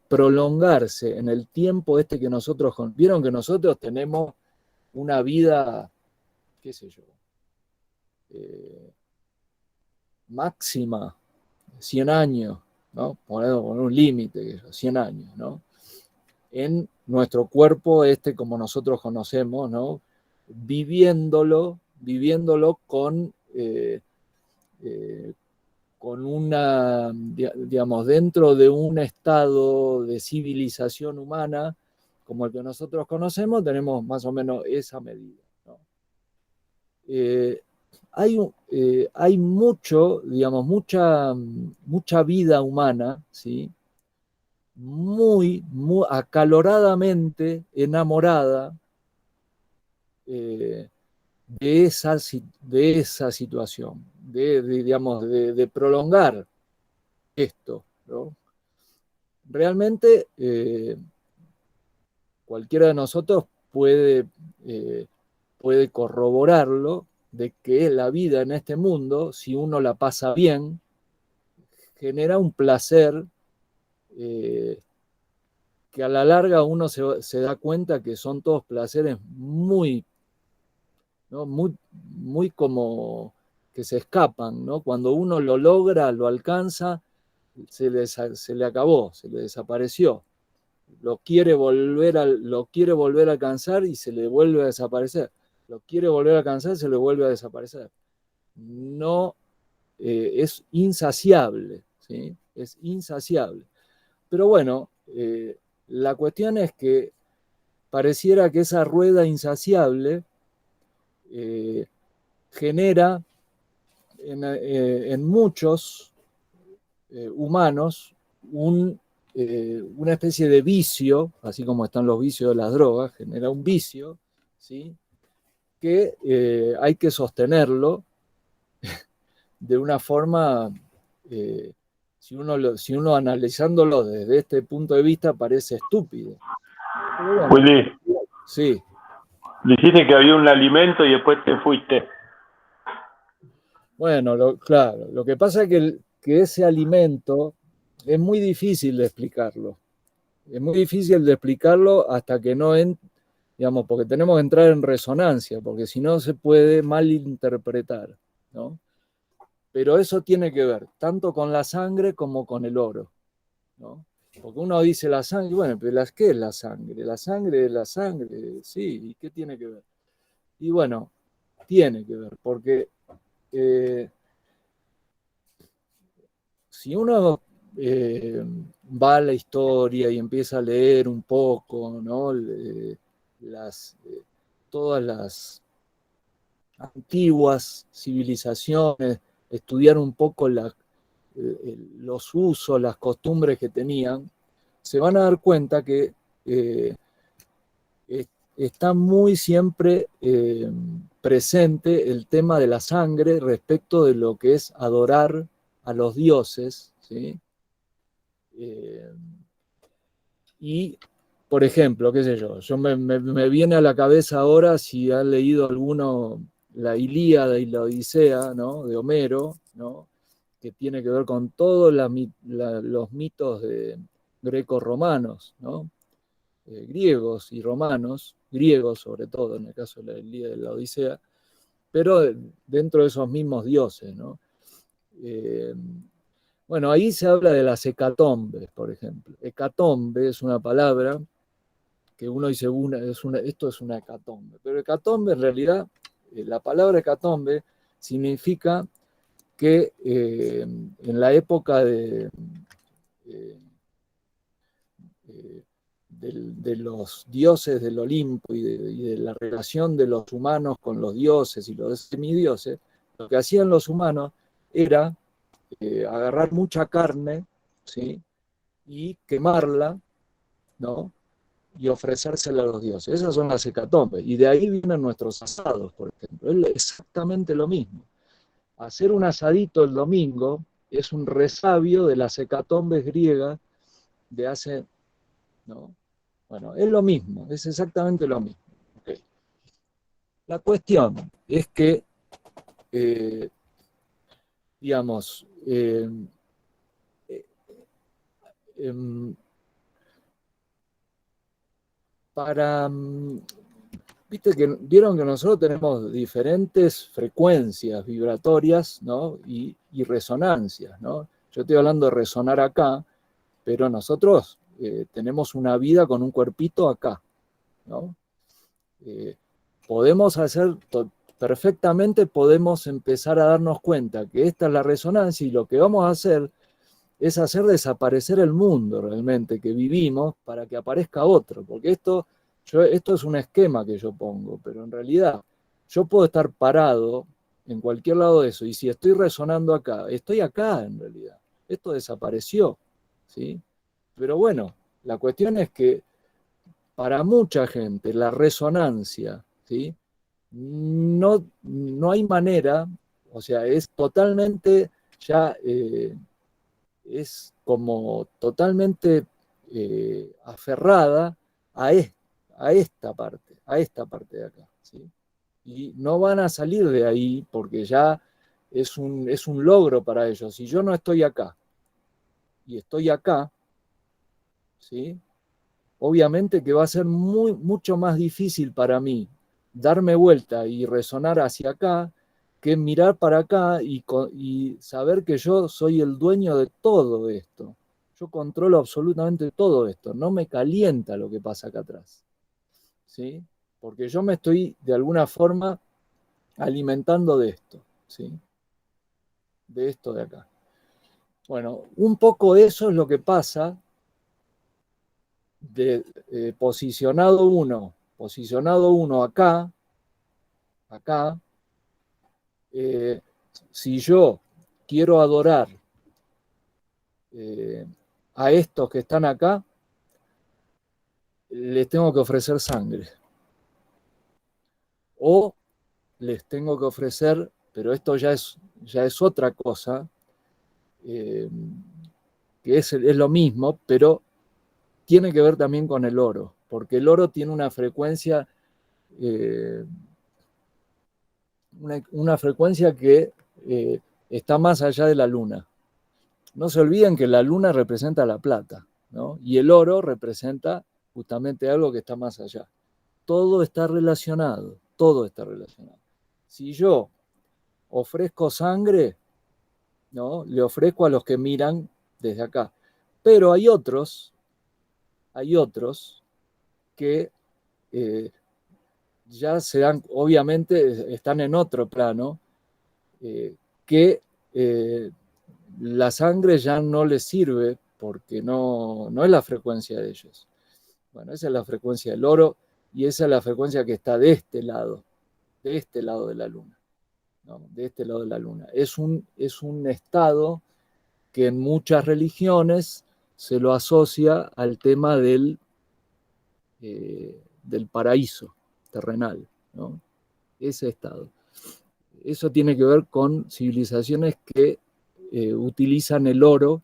prolongarse en el tiempo este que nosotros... Vieron que nosotros tenemos una vida, qué sé yo, máxima, 100 años, ¿no? Poner un límite, 100 años, ¿no? En nuestro cuerpo este como nosotros conocemos, ¿no? Viviéndolo con una, digamos, dentro de un estado de civilización humana como el que nosotros conocemos, tenemos más o menos esa medida, ¿no? Hay mucho, digamos, mucha vida humana, ¿sí? Muy acaloradamente enamorada de esa situación, digamos, de prolongar esto, ¿no? Realmente cualquiera de nosotros puede corroborarlo, de que la vida en este mundo, si uno la pasa bien, genera un placer que a la larga uno se da cuenta que son todos placeres muy, ¿no? Muy como que se escapan, ¿no? Cuando uno lo logra, lo alcanza, se le acabó, se le desapareció. Lo quiere volver a alcanzar y se le vuelve a desaparecer. Lo quiere volver a alcanzar, se le vuelve a desaparecer. No, es insaciable, ¿sí? Es insaciable. Pero bueno, la cuestión es que pareciera que esa rueda insaciable genera en muchos humanos una especie de vicio, así como están los vicios de las drogas, genera un vicio, ¿sí? Que hay que sostenerlo de una forma, si uno analizándolo desde este punto de vista parece estúpido. Pero bueno, Willy, sí. dijiste que había un alimento y después te fuiste. Bueno, claro, lo que pasa es que ese alimento es muy difícil de explicarlo. Es muy difícil de explicarlo hasta que no digamos, porque tenemos que entrar en resonancia, porque si no se puede malinterpretar, ¿no? Pero eso tiene que ver tanto con la sangre como con el oro, ¿no? Porque uno dice la sangre, bueno, pero ¿qué es la sangre? La sangre es la sangre, sí, ¿y qué tiene que ver? Y bueno, tiene que ver, porque si uno va a la historia y empieza a leer un poco, ¿no? Todas las antiguas civilizaciones, estudiar un poco los usos, las costumbres que tenían, se van a dar cuenta que está muy siempre presente el tema de la sangre respecto de lo que es adorar a los dioses, ¿sí? Y, por ejemplo, qué sé yo, me viene a la cabeza ahora, si han leído alguno la Ilíada y la Odisea, ¿no? De Homero, ¿no? Que tiene que ver con todos los mitos greco-romanos, ¿no? Griegos y romanos, griegos sobre todo, en el caso de la Ilíada y la Odisea, pero dentro de esos mismos dioses, ¿no? Bueno, ahí se habla de las hecatombes, por ejemplo. Hecatombe es una palabra que uno dice, esto es una hecatombe, pero hecatombe en realidad, la palabra hecatombe significa que en la época de los dioses del Olimpo y de la relación de los humanos con los dioses y los semidioses, lo que hacían los humanos era agarrar mucha carne, ¿sí? Y quemarla, ¿no? Y ofrecérsela a los dioses. Esas son las hecatombes. Y de ahí vienen nuestros asados, por ejemplo. Es exactamente lo mismo. Hacer un asadito el domingo es un resabio de las hecatombes griegas de hace, ¿no? Bueno, es lo mismo, es exactamente lo mismo. Okay. La cuestión es que, digamos, vieron que nosotros tenemos diferentes frecuencias vibratorias, ¿no? y resonancias, ¿no? Yo estoy hablando de resonar acá, pero nosotros tenemos una vida con un cuerpito acá, ¿no? Podemos hacer perfectamente, podemos empezar a darnos cuenta que esta es la resonancia y lo que vamos a hacer es hacer desaparecer el mundo realmente que vivimos para que aparezca otro, porque esto es un esquema que yo pongo, pero en realidad yo puedo estar parado en cualquier lado de eso, y si estoy resonando acá, estoy acá en realidad, esto desapareció, ¿sí? Pero bueno, la cuestión es que para mucha gente la resonancia, ¿sí? No hay manera, o sea, es totalmente ya... es como totalmente aferrada a esta parte de acá, ¿sí? Y no van a salir de ahí porque ya es un logro para ellos. Si yo no estoy acá y estoy acá, ¿sí? Obviamente que va a ser mucho más difícil para mí darme vuelta y resonar hacia acá, que mirar para acá y saber que yo soy el dueño de todo esto. Yo controlo absolutamente todo esto, no me calienta lo que pasa acá atrás, ¿sí? Porque yo me estoy de alguna forma alimentando de esto, ¿sí? De esto de acá. Bueno, un poco eso es lo que pasa de posicionado uno acá, si yo quiero adorar a estos que están acá, les tengo que ofrecer sangre. O les tengo que ofrecer, pero esto ya es otra cosa, que es lo mismo, pero tiene que ver también con el oro, porque el oro tiene una frecuencia, una frecuencia que está más allá de la luna. No se olviden que la luna representa la plata, ¿no? Y el oro representa justamente algo que está más allá. Todo está relacionado, todo está relacionado. Si yo ofrezco sangre, ¿no? Le ofrezco a los que miran desde acá. Pero hay otros que ya se dan, obviamente están en otro plano, que la sangre ya no les sirve porque no es la frecuencia de ellos. Bueno, esa es la frecuencia del oro y esa es la frecuencia que está de este lado de la luna, ¿no? De este lado de la luna. Es un estado que en muchas religiones se lo asocia al tema del paraíso terrenal, ¿no? Ese estado. Eso tiene que ver con civilizaciones que utilizan el oro,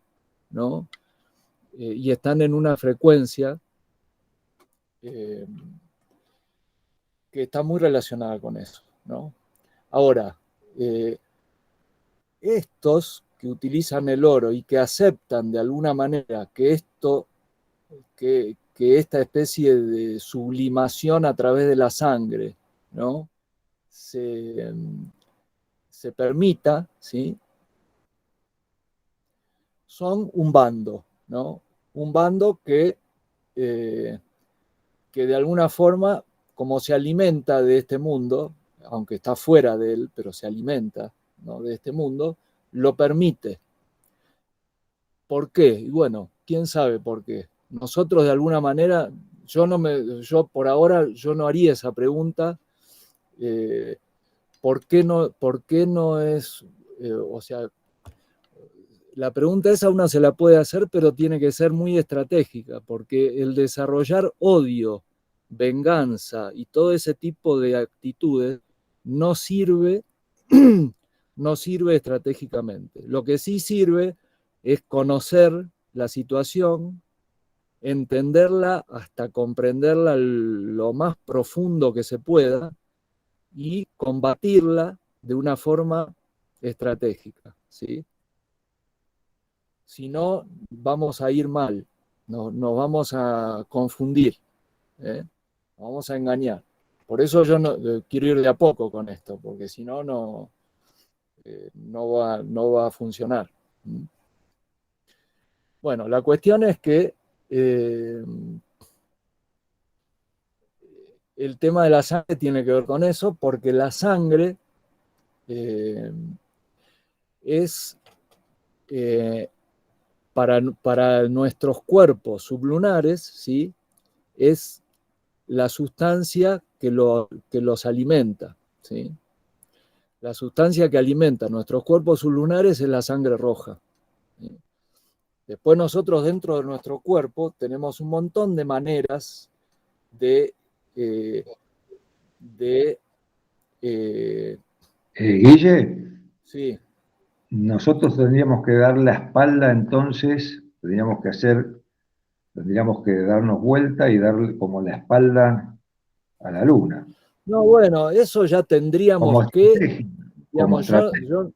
¿no? Y están en una frecuencia que está muy relacionada con eso, ¿no? Ahora, estos que utilizan el oro y que aceptan de alguna manera que esta especie de sublimación a través de la sangre, ¿no? se permita, ¿sí? Son un bando, ¿no? Un bando que de alguna forma, como se alimenta de este mundo, aunque está fuera de él, pero se alimenta, ¿no? De este mundo, lo permite. ¿Por qué? Y bueno, quién sabe por qué. Nosotros de alguna manera, yo por ahora yo no haría esa pregunta. ¿Por qué no es, o sea, la pregunta esa uno se la puede hacer, pero tiene que ser muy estratégica, porque el desarrollar odio, venganza y todo ese tipo de actitudes no sirve, no sirve estratégicamente. Lo que sí sirve es conocer la situación, entenderla hasta comprenderla lo más profundo que se pueda y combatirla de una forma estratégica, ¿sí? Si no, vamos a ir mal, nos vamos a confundir, ¿eh? Nos vamos a engañar. Por eso yo quiero ir de a poco con esto, porque si no, no va a funcionar. Bueno, la cuestión es que el tema de la sangre tiene que ver con eso, porque la sangre es para nuestros cuerpos sublunares, ¿sí? Es la sustancia que los alimenta, ¿sí? La sustancia que alimenta nuestros cuerpos sublunares es la sangre roja, ¿sí? Después nosotros dentro de nuestro cuerpo tenemos un montón de maneras de Guille, sí, nosotros tendríamos que dar la espalda entonces, tendríamos que darnos vuelta y darle como la espalda a la luna. no, bueno, eso ya tendríamos Como que, estrategia. Como digamos, estrategia.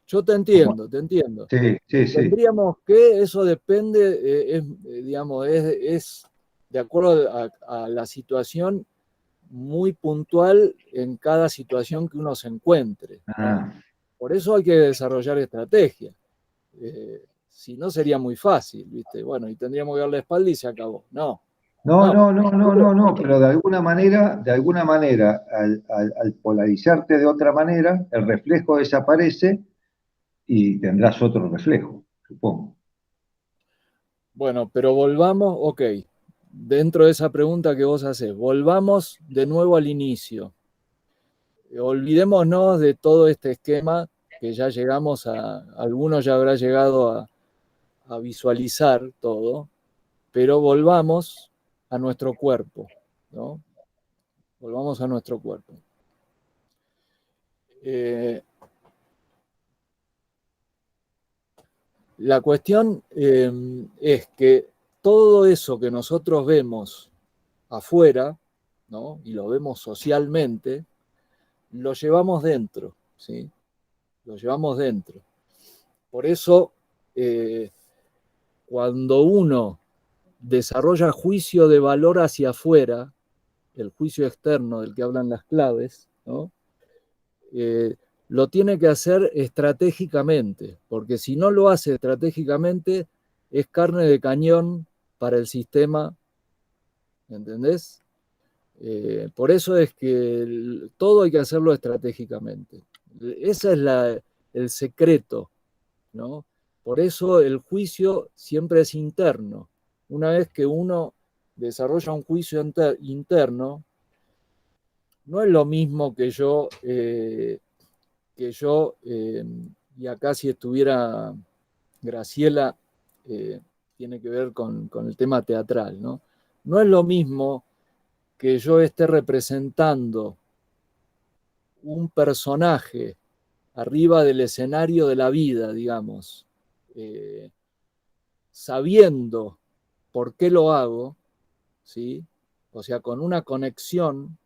yo te entiendo, te entiendo. Sí, sí, sí. Tendríamos que, eso depende, digamos, es de acuerdo a la situación muy puntual en cada situación que uno se encuentre, ¿no? Ah, Por eso hay que desarrollar estrategia. Si no sería muy fácil, ¿viste? Bueno, y tendríamos que dar la espalda y se acabó. No, no, pero de alguna manera, al polarizarte de otra manera, el reflejo desaparece y tendrás otro reflejo, supongo. bueno, pero volvamos, ok, dentro de esa pregunta que vos haces, volvamos de nuevo al inicio. Olvidémonos de todo este esquema que ya llegamos algunos ya habrá llegado a visualizar todo, pero volvamos a nuestro cuerpo, ¿no? Volvamos a nuestro cuerpo. La cuestión es que todo eso que nosotros vemos afuera, ¿no? Y lo vemos socialmente, lo llevamos dentro, ¿sí? Lo llevamos dentro. Por eso, cuando uno desarrolla juicio de valor hacia afuera, el juicio externo del que hablan las claves, ¿no? Lo tiene que hacer estratégicamente, porque si no lo hace estratégicamente, es carne de cañón para el sistema, ¿entendés? Por eso es que todo hay que hacerlo estratégicamente. Ese es el secreto, ¿no? Por eso el juicio siempre es interno. Una vez que uno desarrolla un juicio interno, no es lo mismo que y acá si estuviera Graciela, tiene que ver con el tema teatral, ¿no? No es lo mismo que yo esté representando un personaje arriba del escenario de la vida, digamos, sabiendo por qué lo hago, ¿sí? O sea, con una conexión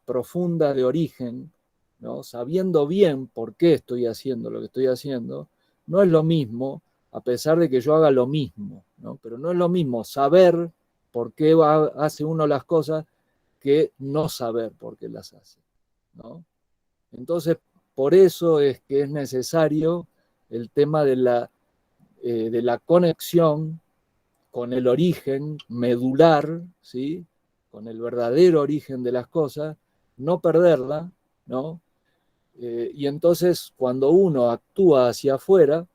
profunda de origen, ¿no? Sabiendo bien por qué estoy haciendo lo que estoy haciendo, no es lo mismo, a pesar de que yo haga lo mismo, ¿no? Pero no es lo mismo saber por qué hace uno las cosas que no saber por qué las hace, ¿no? Entonces, por eso es que es necesario el tema de la conexión con el origen medular, ¿sí? Con el verdadero origen de las cosas, no perderla, ¿no? Y entonces cuando uno actúa hacia afuera,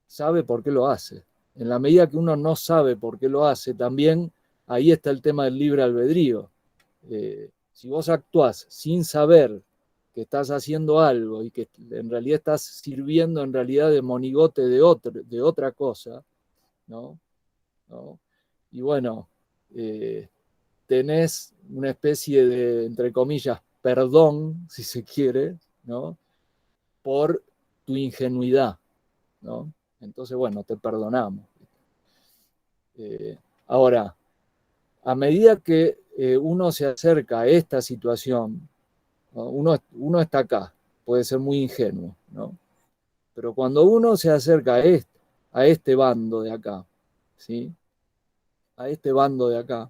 sabe por qué lo hace. En la medida que uno no sabe por qué lo hace, también ahí está el tema del libre albedrío. Si vos actuás sin saber que estás haciendo algo y que en realidad estás sirviendo en realidad de monigote de otra cosa, ¿no? ¿No? Y bueno, tenés una especie de, entre comillas, perdón, si se quiere, ¿no? Por tu ingenuidad, ¿no? Entonces, bueno, te perdonamos. Ahora, a medida que uno se acerca a esta situación, ¿no? Uno está acá, puede ser muy ingenuo, ¿no? Pero cuando uno se acerca a este bando de acá, ¿sí? A este bando de acá,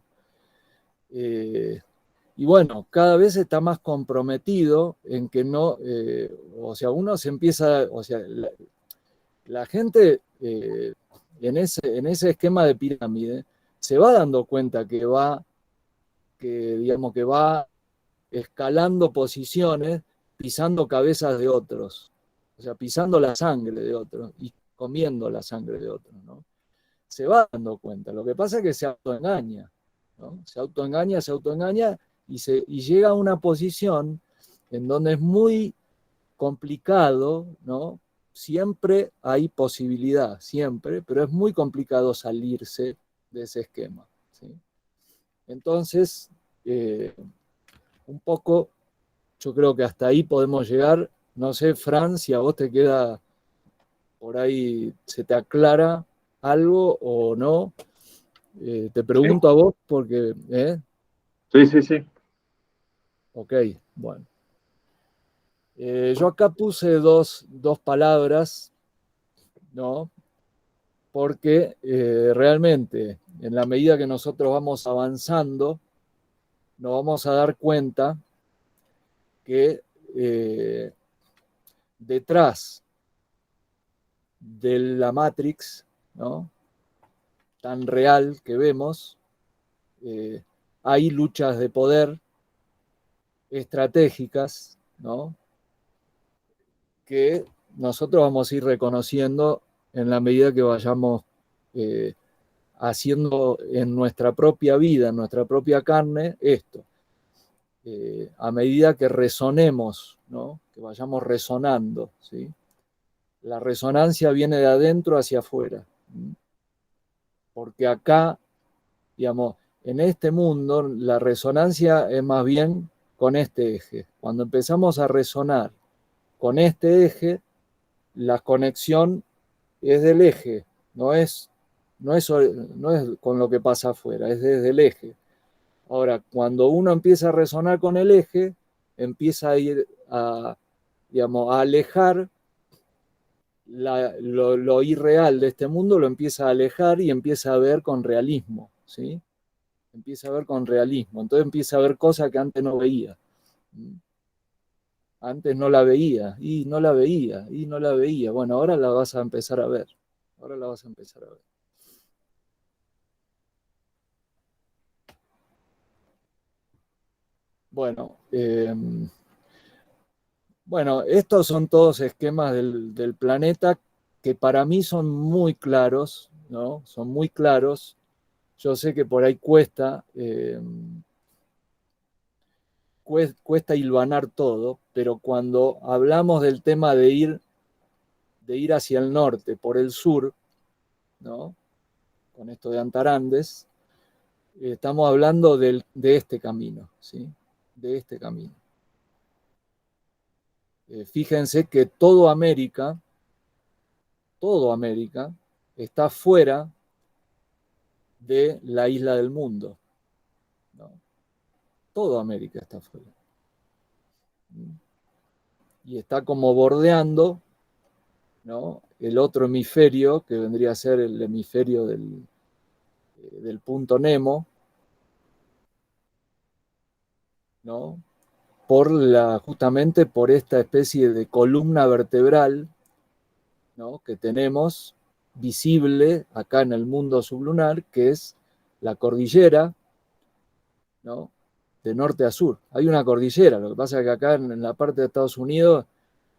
y bueno, cada vez está más comprometido en que no, o sea, uno se empieza, o sea, la gente en ese esquema de pirámide se va dando cuenta digamos, que va escalando posiciones, pisando cabezas de otros, o sea, pisando la sangre de otros y comiendo la sangre de otros, ¿no? Se va dando cuenta. Lo que pasa es que se autoengaña, ¿no? Se autoengaña y llega a una posición en donde es muy complicado, ¿no? Siempre hay posibilidad, siempre, pero es muy complicado salirse de ese esquema, ¿sí? Entonces, un poco, yo creo que hasta ahí podemos llegar. No sé, Fran, si a vos te queda por ahí, se te aclara algo o no. Te pregunto a vos porque, Sí, sí, sí. ok, bueno. Yo acá puse dos palabras, ¿no? Porque realmente en la medida que nosotros vamos avanzando, nos vamos a dar cuenta que detrás de la Matrix, ¿no?, tan real que vemos, hay luchas de poder estratégicas, ¿no?, que nosotros vamos a ir reconociendo en la medida que vayamos haciendo en nuestra propia vida, en nuestra propia carne, esto. A medida que resonemos, ¿no?, que vayamos resonando, ¿sí? La resonancia viene de adentro hacia afuera. Porque acá, digamos, en este mundo, la resonancia es más bien con este eje. Cuando empezamos a resonar con este eje, la conexión es del eje, no es con lo que pasa afuera, es desde el eje. Ahora, cuando uno empieza a resonar con el eje, empieza a ir digamos, a alejar lo irreal de este mundo, lo empieza a alejar y empieza a ver con realismo, ¿sí? Empieza a ver con realismo, entonces empieza a ver cosas que antes no veía. Antes no la veía, y no la veía, y no la veía. Bueno, ahora la vas a empezar a ver. Ahora la vas a empezar a ver. Bueno, estos son todos esquemas del planeta que para mí son muy claros, ¿no? Son muy claros. Yo sé que por ahí cuesta hilvanar todo, pero cuando hablamos del tema de ir hacia el norte por el sur, ¿no?, con esto de Antarandes, estamos hablando de este camino, ¿sí? De este camino. Fíjense que toda América está fuera de la isla del mundo, ¿no? Toda América está fuera. Y está como bordeando, ¿no?, el otro hemisferio, que vendría a ser el hemisferio del punto Nemo, ¿no?, justamente por esta especie de columna vertebral, ¿no?, que tenemos visible acá en el mundo sublunar, que es la cordillera, ¿no?, de norte a sur. Hay una cordillera, lo que pasa es que acá en la parte de Estados Unidos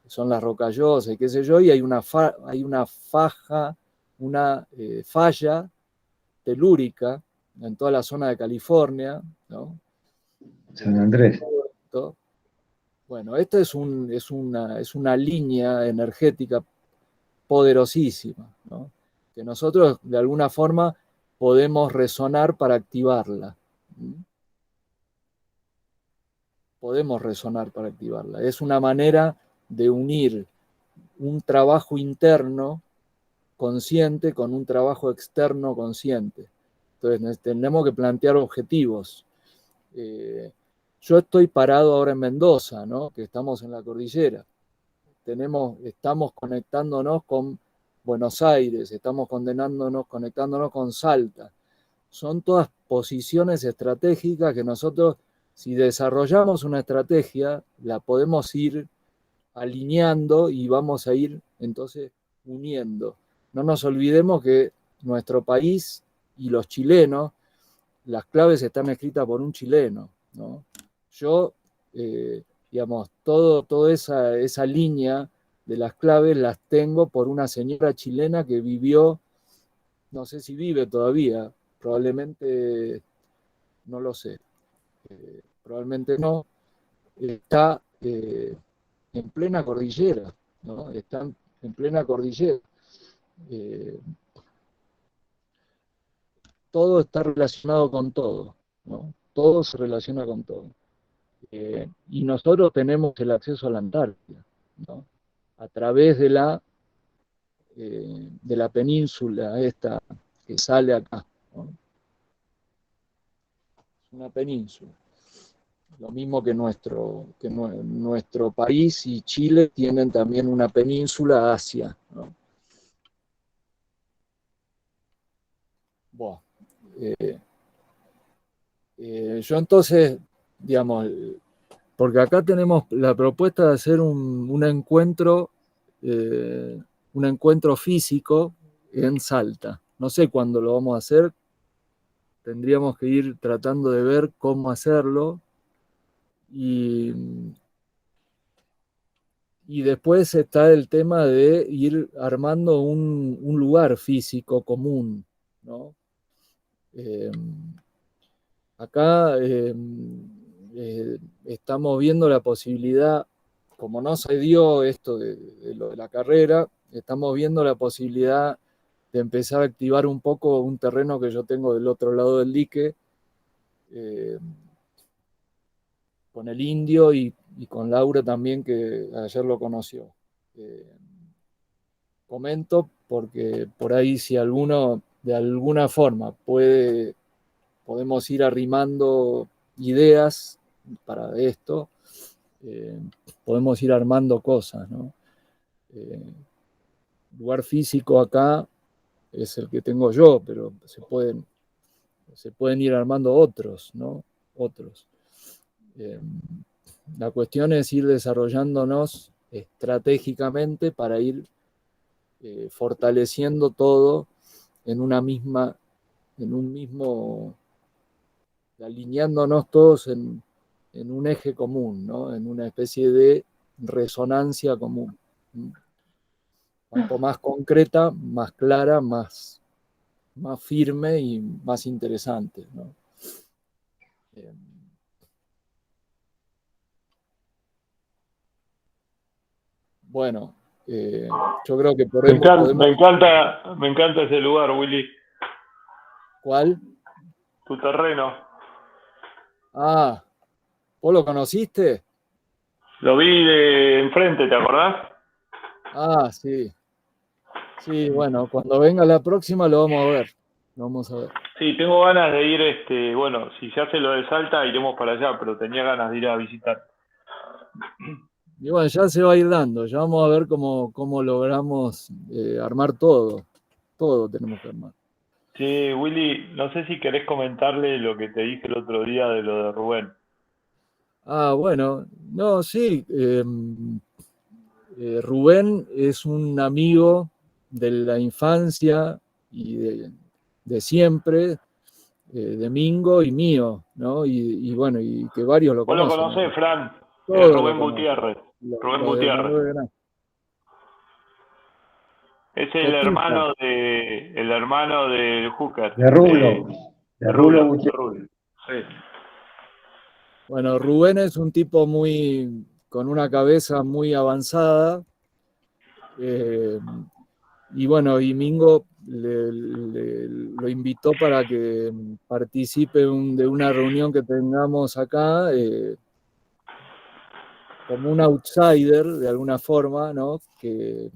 son las rocallosas y qué sé yo, y hay una faja, una falla telúrica en toda la zona de California, ¿no? San Andrés. Bueno, esta es una línea energética poderosísima, ¿no?, que nosotros de alguna forma podemos resonar para activarla. Podemos resonar para activarla. Es una manera de unir un trabajo interno consciente con un trabajo externo consciente. Entonces tenemos que plantear objetivos. Yo estoy parado ahora en Mendoza, ¿no?, que estamos en la cordillera. Estamos conectándonos con Buenos Aires, estamos conectándonos con Salta. Son todas posiciones estratégicas que nosotros, si desarrollamos una estrategia, la podemos ir alineando y vamos a ir entonces uniendo. No nos olvidemos que nuestro país y los chilenos, las claves están escritas por un chileno, ¿no? Yo, digamos, toda esa línea de las claves las tengo por una señora chilena que vivió, no sé si vive todavía, probablemente, no lo sé, probablemente no, está en plena cordillera, ¿no? Están en plena cordillera. Todo está relacionado con todo, ¿no? Todo se relaciona con todo. Y nosotros tenemos el acceso a la Antártida, ¿no?, a través de la península esta que sale acá, ¿no? Es una península. Lo mismo que nuestro país y Chile tienen también una península Asia, ¿no? Bueno, Yo entonces, digamos, porque acá tenemos la propuesta de hacer un encuentro físico en Salta. No sé cuándo lo vamos a hacer, tendríamos que ir tratando de ver cómo hacerlo. Y después está el tema de ir armando un lugar físico común, ¿no? Eh, Acá estamos viendo la posibilidad, como no se dio esto de lo de la carrera, estamos viendo la posibilidad de empezar a activar un poco un terreno que yo tengo del otro lado del dique, eh, con el Indio y con Laura también, que ayer lo conoció. Comento porque por ahí si alguno de alguna forma podemos ir arrimando ideas para esto, podemos ir armando cosas, ¿no? Lugar físico acá es el que tengo yo, pero se pueden ir armando otros, ¿no? Otros. La cuestión es ir desarrollándonos estratégicamente para ir fortaleciendo todo en un mismo, alineándonos todos en un eje común, ¿no? En una especie de resonancia común. Cuanto más concreta, más clara, más firme y más interesante, ¿no? Bueno, yo creo que Me encanta ese lugar, Willy. ¿Cuál? Tu terreno. Ah, ¿vos lo conociste? Lo vi de enfrente, ¿te acordás? Ah, sí. Sí, bueno, cuando venga la próxima lo vamos a ver. Lo vamos a ver. Sí, tengo ganas de ir, bueno, si se hace lo de Salta, iremos para allá, pero tenía ganas de ir a visitar. Y bueno, ya se va a ir dando, ya vamos a ver cómo logramos armar todo. Todo tenemos que armar. Sí, Willy, no sé si querés comentarle lo que te dije el otro día de lo de Rubén. Ah, bueno, no, sí. Rubén es un amigo de la infancia y de siempre, de Mingo y mío, ¿no? Y bueno, y que varios lo Vos lo conocen, conocés, ¿no? Fran, es Todos lo Rubén conocen. Gutiérrez. Rubén Lo de Gutiérrez. Noruega, ¿no? Es el Cotija, hermano del Hooker. de Rulo, de Rulo De Gutiérrez. Rulo. Sí. Bueno, Rubén es un tipo con una cabeza muy avanzada, y bueno, y Mingo lo invitó para que participe de una reunión que tengamos acá, como un outsider de alguna forma, ¿no? Que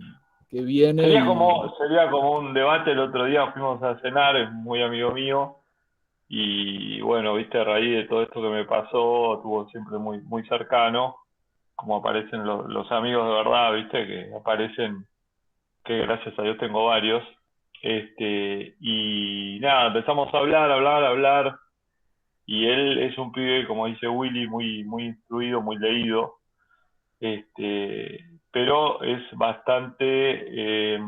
viene Sería como un debate. El otro día fuimos a cenar, es muy amigo mío, y bueno, viste, a raíz de todo esto que me pasó, estuvo siempre muy, muy cercano, como aparecen los amigos de verdad, viste, que aparecen, que gracias a Dios tengo varios. Y nada, empezamos a hablar, y él es un pibe, como dice Willy, muy, muy instruido, muy leído, pero es bastante, es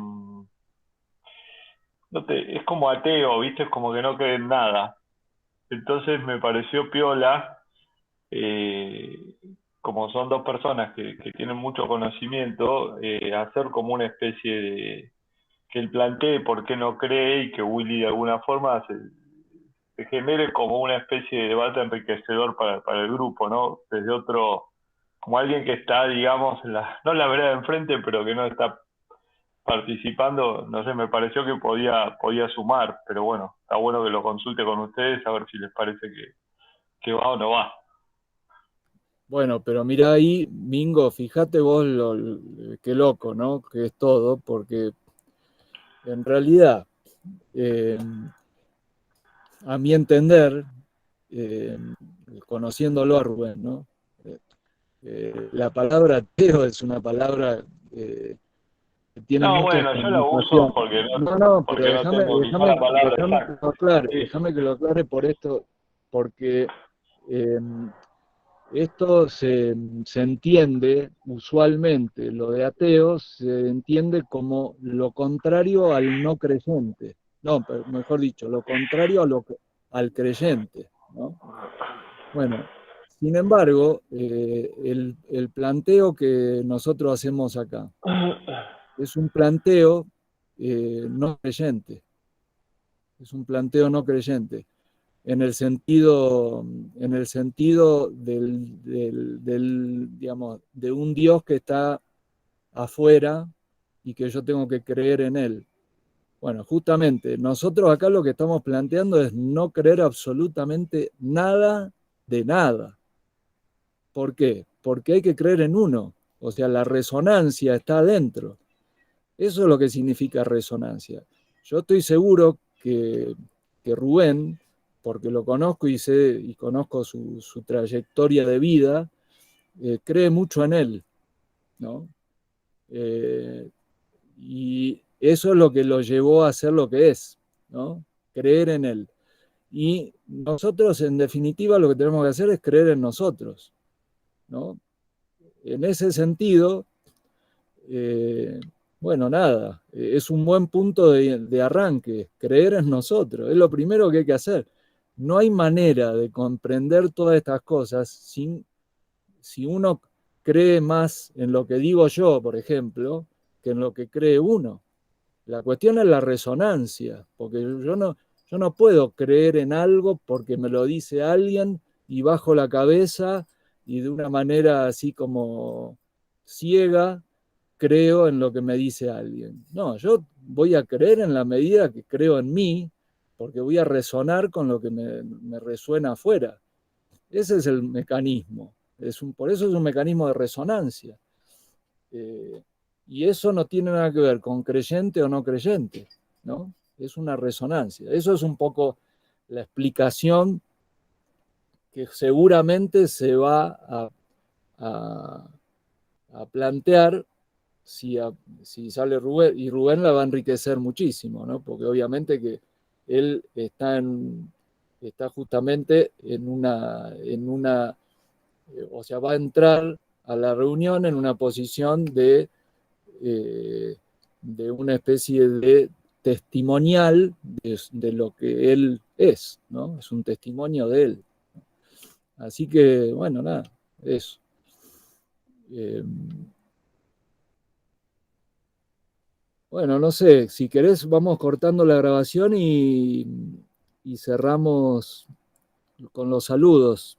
como ateo, ¿viste? Es como que no cree en nada. Entonces me pareció piola, eh, como son dos personas que tienen mucho conocimiento, hacer como una especie de, que él plantee por qué no cree, y que Willy de alguna forma se genere como una especie de debate enriquecedor para el grupo, ¿no? Desde otro, como alguien que está, digamos, no en la vereda de enfrente, pero que no está participando. No sé, me pareció que podía sumar, pero bueno, está bueno que lo consulte con ustedes, a ver si les parece que va o no va. Bueno, pero mira ahí, Mingo, fíjate vos qué loco, ¿no? Que es todo, porque en realidad, eh, a mi entender, eh, conociéndolo a Rubén, ¿no? La palabra ateo es una palabra tiene No, muchas bueno, yo lo uso connotaciones. porque No, porque pero no tengo quizá la palabra exacta. déjame que lo aclare por esto, porque eh, esto se entiende usualmente, lo de ateo se entiende como lo contrario al no creyente. No, mejor dicho, lo contrario al creyente, ¿no? Bueno, sin embargo, el planteo que nosotros hacemos acá es un planteo no creyente, es un planteo no creyente, en el sentido, digamos, de un Dios que está afuera y que yo tengo que creer en él. Bueno, justamente, nosotros acá lo que estamos planteando es no creer absolutamente nada de nada. ¿Por qué? Porque hay que creer en uno. O sea, la resonancia está adentro. Eso es lo que significa resonancia. Yo estoy seguro que Rubén, porque lo conozco y sé y conozco su trayectoria de vida, cree mucho en él, ¿no? Y eso es lo que lo llevó a ser lo que es, ¿no? Creer en él. Y nosotros, en definitiva, lo que tenemos que hacer es creer en nosotros, ¿no? En ese sentido, eh, bueno, nada, es un buen punto de arranque, creer en nosotros, es lo primero que hay que hacer. No hay manera de comprender todas estas cosas si uno cree más en lo que digo yo, por ejemplo, que en lo que cree uno. La cuestión es la resonancia, porque yo no puedo creer en algo porque me lo dice alguien y bajo la cabeza y de una manera así como ciega creo en lo que me dice alguien. No, yo voy a creer en la medida que creo en mí, porque voy a resonar con lo que me resuena afuera. Ese es el mecanismo. Por eso es un mecanismo de resonancia. Eh, y eso no tiene nada que ver con creyente o no creyente, ¿no? Es una resonancia. Eso es un poco la explicación que seguramente se va a, a plantear si sale Rubén, y Rubén la va a enriquecer muchísimo, ¿no? Porque obviamente que él está justamente o sea, va a entrar a la reunión en una posición de una especie de testimonial de lo que él es, ¿no? Es un testimonio de él. Así que, bueno, nada, eso. Bueno, no sé, si querés vamos cortando la grabación y cerramos con los saludos.